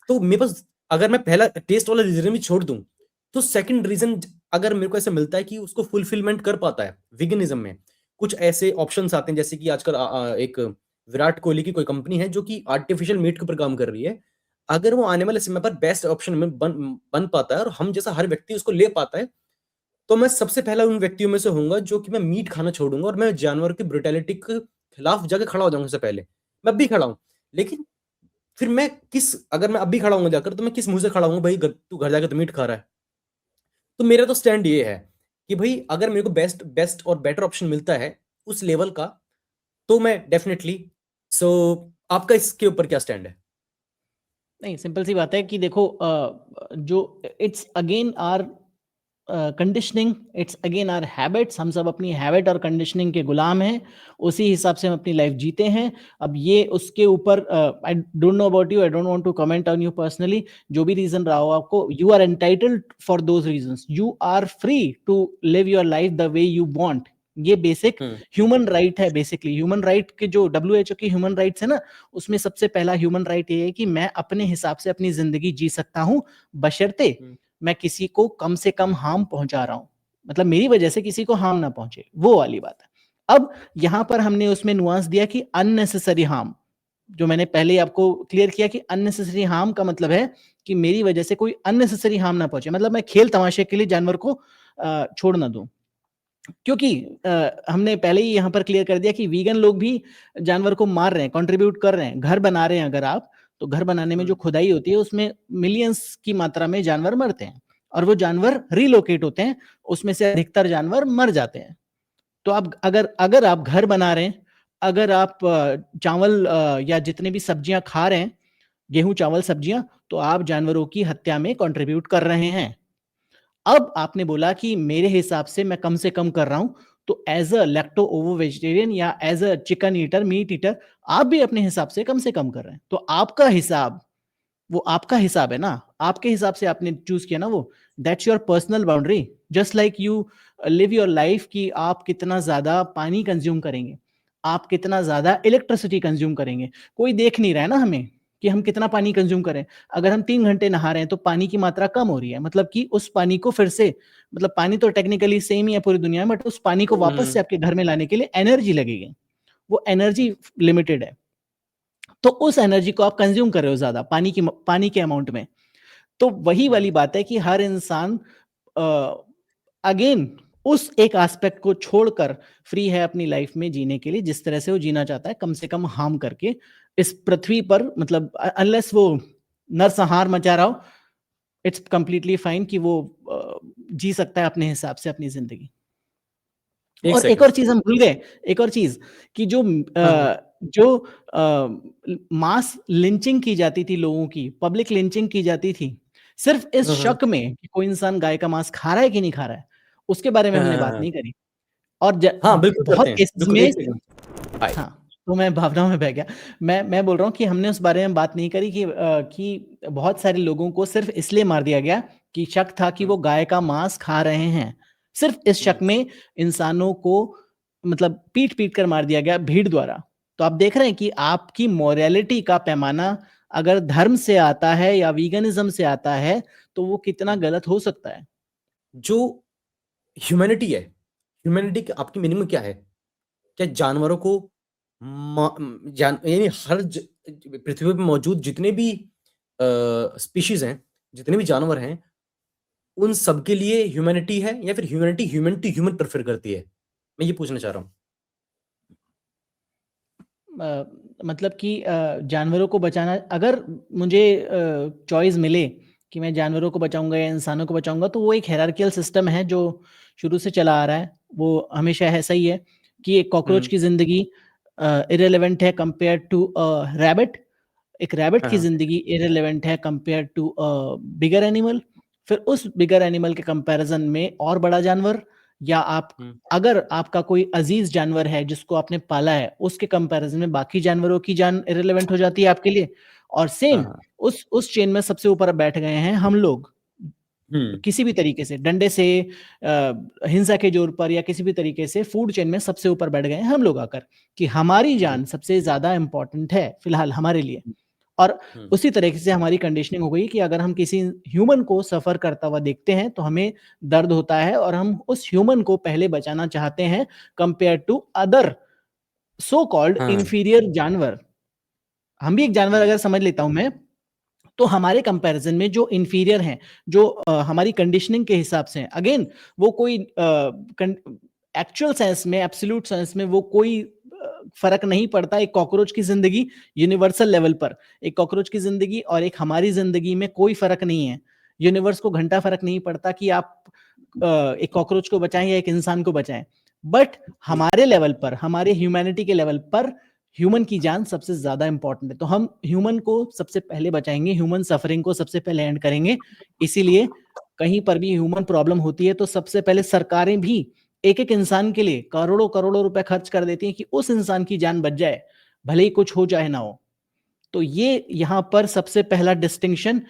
तो मेरे पास, अगर मैं पहला टेस्ट वाला रीज़न भी छोड़ दूँ, तो सेकंड रीज़न अगर मेरे को ऐसा मिलता है कि उसको फुलफिलमेंट कर पाता है वीगनिज़्म में, कुछ ऐसे ऑप्शंस आते हैं जैसे कि आजकल एक विराट कोहली की कोई कंपनी है जो कि आर्टिफिशियल मीट के ऊपर काम कर रही है। अगर वो आने वाले समय पर बेस्ट ऑप्शन में बन बन पाता है और हम जैसा हर व्यक्ति उसको ले पाता है, तो मैं सबसे पहला उन व्यक्तियों में से होऊँगा जो कि मैं मीट खाना छोड़ूँगा और मैं जानवर की ब्रुटैलिटी के खिलाफ जाके खड़ा हो जाऊँगा सबसे पहले। मैं अब भी खड़ा हूँ। लेकिन फिर मैं अगर मैं अब भी खड़ा होऊँगा जाकर, तो मैं किस मुँह से खड़ा होऊँगा, भई तू घर जाके तो मीट खा रहा है। तो मेरा तो स्टैंड ये है कि भई अगर मेरे को बेस्ट बेस्ट और बेटर ऑप्शन मिलता है उस लेवल का, तो मैं डेफिनिटली सो आपका इसके ऊपर क्या स्टैंड है? नहीं, सिंपल सी बात है कि देखो जो it's again our conditioning, it's again our habits. हम सब अपनी हैबिट और कंडीशनिंग के गुलाम हैं, उसी हिसाब से हम अपनी लाइफ जीते हैं। अब ये उसके ऊपर I don't know about you, I don't want to comment on you personally. जो भी रीजन रहा हो आपको, you are entitled for those reasons, you are free to live your life the way you want. ये basic um, human right है। Basically human right के जो WHO के ह्यूमन राइट्स है ना, उसमें सबसे पहला ह्यूमन राइट ये है कि मैं अपने हिसाब से अपनी जिंदगी जी सकता हूं, बशर्ते हुँ, मैं किसी को कम से कम हार्म पहुंचा रहा हूं, मतलब मेरी वजह से किसी को हार्म ना पहुंचे, वो वाली बात है। अब यहां पर हमने उसमें नुआंस दिया कि अननेसेसरी हार्म, जो मैंने पहले आपको क्लियर किया कि अननेसेसरी हार्म का मतलब है कि मेरी वजह से कोई अननेसेसरी हार्म ना पहुंचे, मतलब मैं खेल तमाशे के लिए जानवर को छोड़ ना दूं। क्योंकि हमने पहले ही यहाँ पर क्लियर कर दिया कि वीगन लोग भी जानवर को मार रहे हैं, कंट्रीब्यूट कर रहे हैं, घर बना रहे हैं। अगर आप, तो घर बनाने में जो हुँ, खुदाई होती है उसमें मिलियंस की मात्रा में जानवर मरते हैं और वो जानवर रिलोकेट होते हैं, उसमें से अधिकतर जानवर मर जाते हैं। तो आप अगर अगर आप घर बना रहे हैं, अगर आप चावल या जितने भी सब्जियां खा रहे हैं, गेहूं चावल सब्जियां, तो आप जानवरों की हत्या में कंट्रीब्यूट कर रहे हैं। अब आपने बोला कि मेरे हिसाब से मैं कम से कम कर रहा हूं, तो as a lacto ovo vegetarian या as a chicken eater, meat eater, आप भी अपने हिसाब से कम कर रहे हैं। तो आपका हिसाब, वो आपका हिसाब है ना, आपके हिसाब से आपने चूज किया ना, वो that's your personal boundary. Just like you live your life कि आप कितना ज्यादा पानी कंज्यूम करेंगे, आप कितना ज्यादा इलेक्ट्रिसिटी कंज्यूम करेंगे। कोई देख नहीं रहा है ना हमें कि हम कितना पानी कंज्यूम करें। अगर हम 3 घंटे नहा रहे हैं तो पानी की मात्रा कम हो रही है, मतलब कि उस पानी को फिर से, मतलब पानी तो टेक्निकली सेम ही है पूरी दुनिया में, बट उस पानी को हुँ, वापस से हुँ, आपके घर में लाने के लिए एनर्जी लगेगी, वो एनर्जी लिमिटेड है। तो उस एनर्जी को आप कंज्यूम कर रहे हो ज्यादा पानी के अमाउंट में। तो वही हुँ, वाली बात है कि हर इंसान अगेन उस एक एस्पेक्ट को छोड़कर फ्री है अपनी लाइफ में जीने के लिए जिस तरह से वो जीना चाहता है, कम से कम हार्म करके इस पृथ्वी पर, मतलब अनलेस वो नरसंहार मचा रहा हो, इट्स कंप्लीटली फाइन कि वो जी सकता है अपने हिसाब से अपनी जिंदगी। 1 और एक और सेकंड। चीज हम भूल गए, एक और चीज कि हाँ, हाँ। जो मास लिंचिंग की जाती थी, लोगों की पब्लिक लिंचिंग की जाती थी सिर्फ इस हाँ, हाँ। शक में कि कोई इंसान गाय का मांस खा रहा है कि नहीं खा रहा है, उसके बारे में हाँ, हमने हाँ, बात हाँ। नहीं करी। और हाँ, बिल्कुल बहुत करते हैं। केसेस बिल्कुल में, 1 सेकंड। हाय। हाँ, तो मैं भावनाओं में बह गया। मैं बोल रहा हूँ कि हमने उस बारे में बात नहीं करी कि बहुत सारे लोगों को सिर्फ इसलिए मार दिया गया कि शक था कि हुँ, वो गाय का मांस खा रहे हैं। सिर्फ इस शक में इंसानों को मतलब पीट पीट कर मार दिया गया भीड़ द्वारा। तो आप देख रहे हैं कि आपकी मोरालिटी का पैमाना अगर धर्म से आता है या वीगनिज्म से आता है तो वो कितना गलत हो सकता है। जो ह्यूमैनिटी है, ह्यूमैनिटी आपकी मीनिंग में क्या है? क्या जानवरों को यानी हर पृथ्वी पे मौजूद जितने भी स्पीशीज हैं, जितने भी जानवर हैं, उन सबके लिए ह्यूमैनिटी है, या फिर humanity human to human prefer करती है? मैं ये पूछना चाह रहा हूँ। मतलब कि जानवरों को बचाना, अगर मुझे चॉइस मिले कि मैं जानवरों को बचाऊंगा या इंसानों को बचाऊंगा, तो वो एक हायरार्कियल सिस्टम है जो शुरू से चला आ रहा है। वो हमेशा ऐसा ही है कि एक कॉकरोच की जिंदगी इरेलेवेंट है कंपेयर टू रैबिट, एक रैबिट की हाँ, जिंदगी इरेलेवेंट है कंपेयर टू बिगर एनिमल। फिर उस बिगर एनिमल के कंपैरिजन में और बड़ा जानवर, या आप अगर आपका कोई अजीज जानवर है जिसको आपने पाला है, उसके कंपैरिजन में बाकी जानवरों की जान इरेलेवेंट हो जाती है आपके लिए। और सेम हाँ, उस चेन में सबसे ऊपर बैठ गए हैं हम लोग, हम्म, किसी भी तरीके से, डंडे से, हिंसा के जोर पर, या किसी भी तरीके से फूड चेन में सबसे ऊपर बैठ गए हैं हम लोग आकर, कि हमारी जान सबसे ज्यादा इंपॉर्टेंट है फिलहाल हमारे लिए। और उसी तरीके से हमारी कंडीशनिंग हो गई कि अगर हम किसी ह्यूमन को सफर करता हुआ देखते हैं तो हमें दर्द होता है और हम उस ह्यूमन को पहले बचाना चाहते हैं compare to other so called हाँ, इंफीरियर जानवर। हम भी एक जानवर अगर समझ लेता हूं मैं, तो हमारे कंपैरिजन में जो इंफीरियर हैं, जो हमारी कंडीशनिंग के हिसाब से हैं, अगेन वो कोई एक्चुअल सेंस में, एब्सोल्यूट सेंस में वो कोई फर्क नहीं पड़ता। एक कॉकरोच की जिंदगी यूनिवर्सल लेवल पर, एक कॉकरोच की जिंदगी और एक हमारी जिंदगी में कोई फर्क नहीं है। यूनिवर्स को घंटा फर्क नहीं पड़ता कि आप एक कॉकरोच को बचाएं या एक इंसान को बचाएं। बट हमारे लेवल पर, हमारे ह्यूमैनिटी के लेवल पर ह्यूमन की जान सबसे ज्यादा इंपॉर्टेंट है, तो हम ह्यूमन को सबसे पहले बचाएंगे, ह्यूमन सफरिंग को सबसे पहले एंड करेंगे। इसीलिए कहीं पर भी ह्यूमन प्रॉब्लम होती है तो सबसे पहले सरकारें भी एक एक इंसान के लिए करोड़ों करोड़ों रुपए खर्च कर देती हैं कि उस इंसान की जान बच जाए, भले ही कुछ हो चाहे ना हो। तो ये यहाँ पर सबसे पहला डिस्टिंक्शन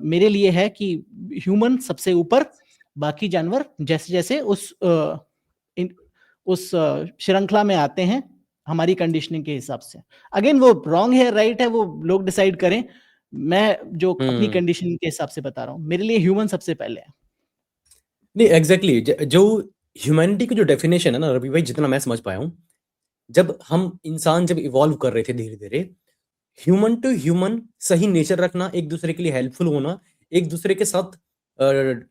मेरे लिए है कि ह्यूमन सबसे ऊपर, बाकी जानवर जैसे जैसे उस श्रृंखला में आते हैं हमारी कंडीशनिंग के हिसाब से। अगेन वो रॉन्ग है राइट है वो लोग डिसाइड करें, मैं जो अपनी कंडीशन के हिसाब से बता रहा हूँ, मेरे लिए ह्यूमन सबसे पहले है। नहीं, एग्जैक्टली जो ह्यूमैनिटी की जो डेफिनेशन है ना रवि भाई, जितना मैं समझ पाया हूँ, जब हम इंसान जब इवॉल्व कर रहे थे धीरे धीरे, ह्यूमन टू ह्यूमन सही नेचर रखना, एक दूसरे के लिए हेल्पफुल होना, एक दूसरे के साथ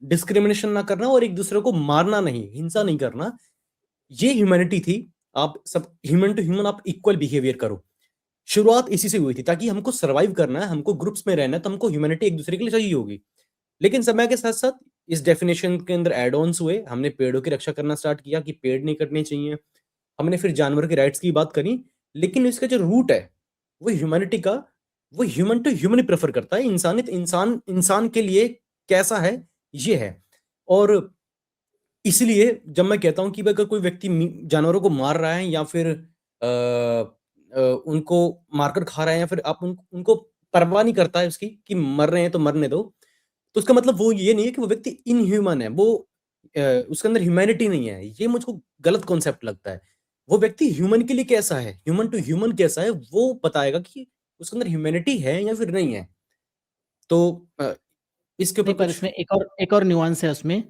डिस्क्रिमिनेशन ना करना, और एक दूसरे को मारना नहीं, हिंसा नहीं करना, ये ह्यूमैनिटी थी। आप सब ह्यूमन टू ह्यूमन आप इक्वल बिहेवियर करो। शुरुआत इसी से हुई थी, ताकि हमको सर्वाइव करना है, हमको ग्रुप्स में रहना है, तो हमको ह्यूमैनिटी एक दूसरे के लिए चाहिए होगी। लेकिन समय के साथ साथ इस डेफिनेशन के अंदर एड ऑन्स हुए, हमने पेड़ों की रक्षा करना स्टार्ट किया कि पेड़ नहीं कटने चाहिए, हमने फिर जानवर के राइट्स की बात करी। लेकिन इसका जो रूट है वो ह्यूमैनिटी का, वो ह्यूमन टू ह्यूमन ही प्रेफर करता है, इंसानियत इंसान इंसान के लिए कैसा है, ये है। और इसलिए जब मैं कहता हूँ कि अगर कोई व्यक्ति जानवरों को मार रहा है, या फिर उनको मारकर खा रहा है, या फिर आप उनको परवाह नहीं करता है उसकी कि मर रहे हैं तो मरने दो, तो उसका मतलब वो ये नहीं है कि वो व्यक्ति इनह्यूमन है, वो उसके अंदर ह्यूमैनिटी नहीं है। ये मुझको गलत कॉन्सेप्ट लगता है। वो व्यक्ति ह्यूमन के लिए कैसा है, ह्यूमन टू ह्यूमन कैसा है, वो बताएगा कि उसके अंदर ह्यूमैनिटी है या फिर नहीं है। तो इसके ऊपर नहीं, पर कुछ। इसमें एक और न्यूआंस है उसमें।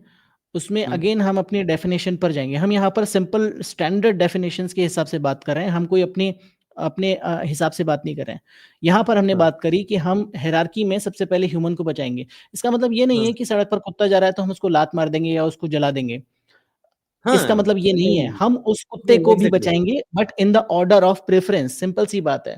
उसमें हम्म, अगेन हम अपनी डेफिनेशन पर जाएंगे। हम यहाँ पर सिंपल स्टैंडर्ड डेफिनेशंस के हिसाब से बात कर रहे हैं, हम कोई अपने अपने हिसाब से बात नहीं कर रहे हैं। यहाँ पर हमने हाँ, बात करी कि हम हायरार्की में सबसे पहले ह्यूमन को बचाएंगे। इसका मतलब ये नहीं हाँ, है कि सड़क पर कुत्ता जा रहा है तो हम उसको लात मार देंगे या उसको जला देंगे। इसका हाँ, मतलब ये नहीं है, हम उस कुत्ते नहीं, को भी एग्जैक्टली। बचाएंगे but in the order of preference. Simple सी बात है,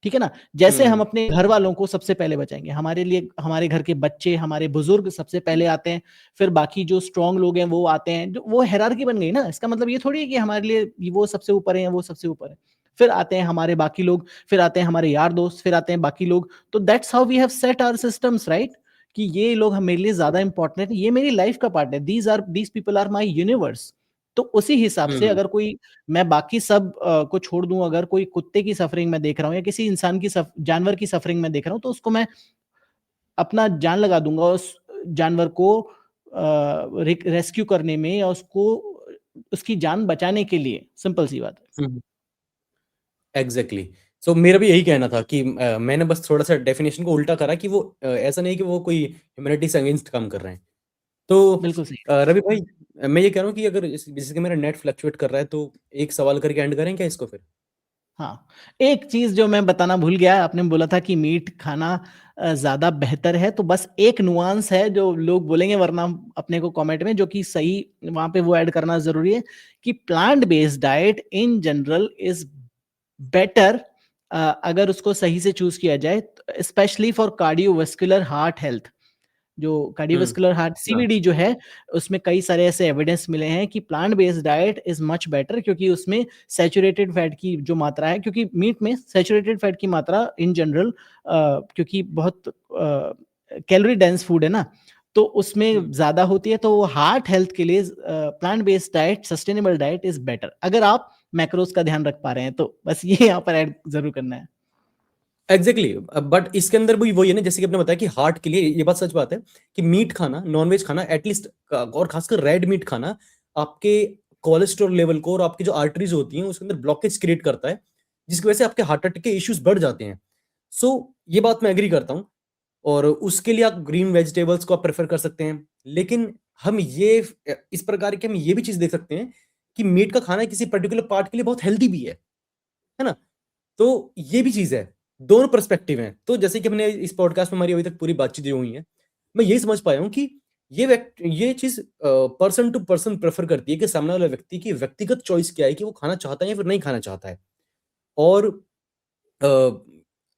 ठीक है ना। जैसे हम हम्म, अपने घर वालों को सबसे पहले बचाएंगे, हमारे लिए हमारे घर के बच्चे, हमारे बुजुर्ग सबसे पहले आते हैं, फिर बाकी जो स्ट्रांग लोग हैं वो आते हैं, जो वो हायरार्की बन गई ना। इसका मतलब ये थोड़ी है कि हमारे लिए वो सबसे ऊपर है या वो सबसे ऊपर है। फिर आते हैं हमारे बाकी लोग, फिर आते हैं हमारे यार दोस्त, फिर आते हैं बाकी लोग। तो that's how we have set our systems, right, कि ये लोग हम मेरे लिए ज्यादा इंपॉर्टेंट है, ये मेरी लाइफ का पार्ट है, these people are my universe. तो उसी हिसाब से हम्म, अगर कोई, मैं बाकी सब को छोड़ दूं, अगर कोई कुत्ते की सफरिंग में देख रहा हूँ या किसी इंसान की जानवर की सफरिंग में देख रहा हूँ, तो उसको मैं अपना जान लगा दूंगा उस जानवर को रेस्क्यू करने में या उसको उसकी जान बचाने के लिए, सिंपल सी बात है। एग्जैक्टली। सो मेरा भी यही कहना था कि मैंने बस थोड़ा सा डेफिनेशन को उल्टा करा कि वो ऐसा नहीं कि वो कोई ह्यूमैनिटी से अगेंस्ट काम कर रहे हैं। तो बिल्कुल सही। रवि भाई, मैं ये कह रहा हूँ कि अगर जैसे कि मेरा नेट फ्लक्चुएट कर रहा है तो एक सवाल करके एंड करें क्या इसको फिर? हाँ, एक चीज जो मैं बताना भूल गया, आपने बोला था कि मीट खाना ज्यादा बेहतर है, तो बस एक नुआंस है जो लोग बोलेंगे वरना अपने को कमेंट में, जो कि सही वहां पे वो ऐड करना जरूरी है कि plant based diet in general is better अगर उसको सही से चूज किया जाए, specially for cardiovascular heart health. जो कार्डियोवास्कुलर हार्ट हाँ। सीवीडी जो है, उसमें कई सारे ऐसे एविडेंस मिले हैं कि plant based diet is much better, क्योंकि उसमें सैचुरेटेड फैट की जो मात्रा है, क्योंकि मीट में सैचुरेटेड फैट की मात्रा इन जनरल, क्योंकि बहुत कैलोरी डेंस फूड है ना, तो उसमें ज्यादा होती है, तो वो हार्ट हेल्थ के लिए plant based diet, sustainable diet is better, अगर आप मैक्रोस का ध्यान रख पा रहे हैं तो। बस ये यहाँ पर ऐड जरूर करना है। एग्जैक्टली। बट इसके अंदर भी वही है ना, जैसे कि आपने बताया कि हार्ट के लिए ये बात सच बात है कि मीट खाना, नॉनवेज खाना एटलीस्ट, और खासकर रेड मीट खाना आपके कोलेस्ट्रॉल लेवल को और आपकी जो आर्टरीज होती हैं उसके अंदर ब्लॉकेज क्रिएट करता है, जिसकी वजह से आपके हार्ट अटैक के इश्यूज बढ़ जाते हैं। सो ये बात मैं एग्री करता हूँ, और उसके लिए आप ग्रीन वेजिटेबल्स को आप प्रेफर कर सकते हैं। लेकिन हम ये इस प्रकार के हम ये भी चीज देख सकते हैं कि मीट का खाना किसी पर्टिकुलर पार्ट के लिए बहुत हेल्दी भी है ना? तो ये भी चीज है, दोनों पर्सपेक्टिव हैं। तो जैसे कि हमने इस पॉडकास्ट में हमारी अभी तक पूरी बातचीत जो हुई है, मैं यही समझ पाया हूँ कि ये चीज पर्सन टू पर्सन प्रेफर करती है कि सामने वाले व्यक्ति की व्यक्तिगत चॉइस क्या है कि वो खाना चाहता है या फिर नहीं खाना चाहता है। और अ,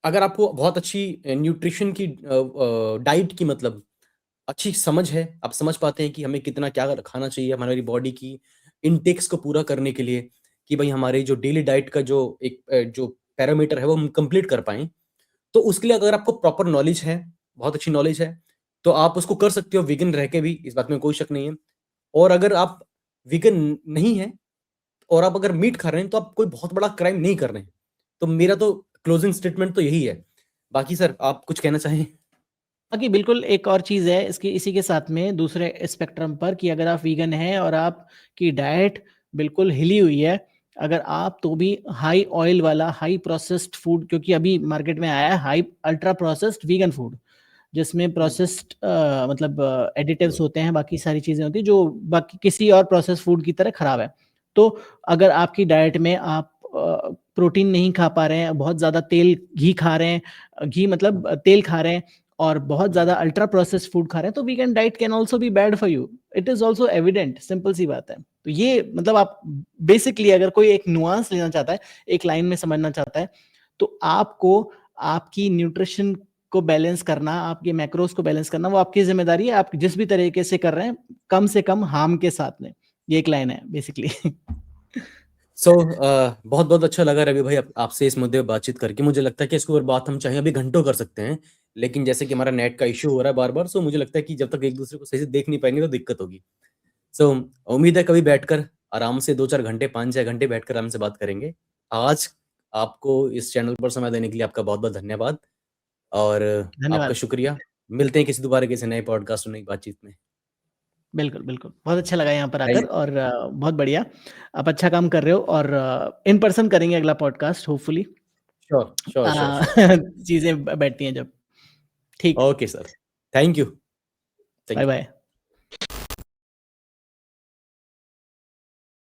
अगर आपको बहुत अच्छी न्यूट्रिशन की डाइट की, मतलब अच्छी समझ है, आप समझ पाते हैं कि हमें कितना क्या खाना चाहिए हमारी बॉडी की इनटेक्स को पूरा करने के लिए, कि भाई हमारे जो डेली डाइट का जो एक जो पैरामीटर है वो हम कंप्लीट कर पाएं। तो उसके लिए अगर आपको प्रॉपर नॉलेज है, बहुत अच्छी नॉलेज है, तो आप उसको कर सकते हो विगन रह के भी, इस बात में कोई शक नहीं है। और अगर आप विगन नहीं है और आप अगर मीट खा रहे हैं तो आप कोई बहुत बड़ा क्राइम नहीं कर रहे हैं। तो मेरा तो क्लोजिंग स्टेटमेंट तो यही है। बाकी सर आप कुछ कहना चाहें? बाकी बिल्कुल एक और चीज़ है इसकी, इसी के साथ में दूसरे स्पेक्ट्रम पर, कि अगर आप वीगन हैं और आपकी डाइट बिल्कुल हिली हुई है, अगर आप तो भी हाई ऑयल वाला, हाई प्रोसेस्ड फूड, क्योंकि अभी मार्केट में आया है high ultra processed vegan food, जिसमें प्रोसेस्ड मतलब एडिटिव्स होते हैं, बाकी सारी चीज़ें होती हैं जो बाकी किसी और प्रोसेस फूड की तरह खराब है। तो अगर आपकी डाइट में आप प्रोटीन नहीं खा पा रहे हैं, बहुत ज़्यादा तेल घी खा रहे हैं, घी मतलब तेल खा रहे हैं, और बहुत ज़्यादा अल्ट्रा प्रोसेस्ड फूड खा रहे हैं, तो vegan diet can also be bad for you. It is also evident, simple सी बात है। तो ये मतलब आप बेसिकली अगर कोई एक नुआंस लेना चाहता है, एक लाइन में समझना चाहता है, तो आपको आपकी न्यूट्रिशन को बैलेंस करना, आपके मैक्रोस को बैलेंस करना, वो आपकी जिम्मेदारी है। आप जिस भी तरीके से कर रहे हैं, कम से कम हार्म के साथ में, ये एक लाइन है बेसिकली। बहुत बहुत अच्छा लगा रवि भाई आपसे इस मुद्दे पर बातचीत करके। मुझे लगता है कि इसके ऊपर बात हम चाहे अभी घंटों कर सकते हैं, लेकिन जैसे कि हमारा नेट का इश्यू हो रहा है बार बार, सो मुझे लगता है कि जब तक एक दूसरे को सही से देख नहीं पाएंगे तो दिक्कत होगी। सो उम्मीद है कभी बैठकर आराम से 2-4 घंटे, 5-6 घंटे बैठकर आराम से बात करेंगे। आज आपको इस चैनल पर समय देने के लिए आपका बहुत बहुत धन्यवाद, और आपका धन्यवाद। शुक्रिया। मिलते हैं किसी दोबारा किसी नए पॉडकास्ट और नई बातचीत में। बिल्कुल बिल्कुल, बहुत अच्छा लगा यहाँ पर आकर, थैंक और बहुत बढ़िया, आप अच्छा काम कर रहे हो, और इन पर्सन करेंगे अगला podcast hopefully, sure sure sure sure. चीजें बैठती हैं जब। ठीक। Okay sir, thank you. Bye thank you. Bye.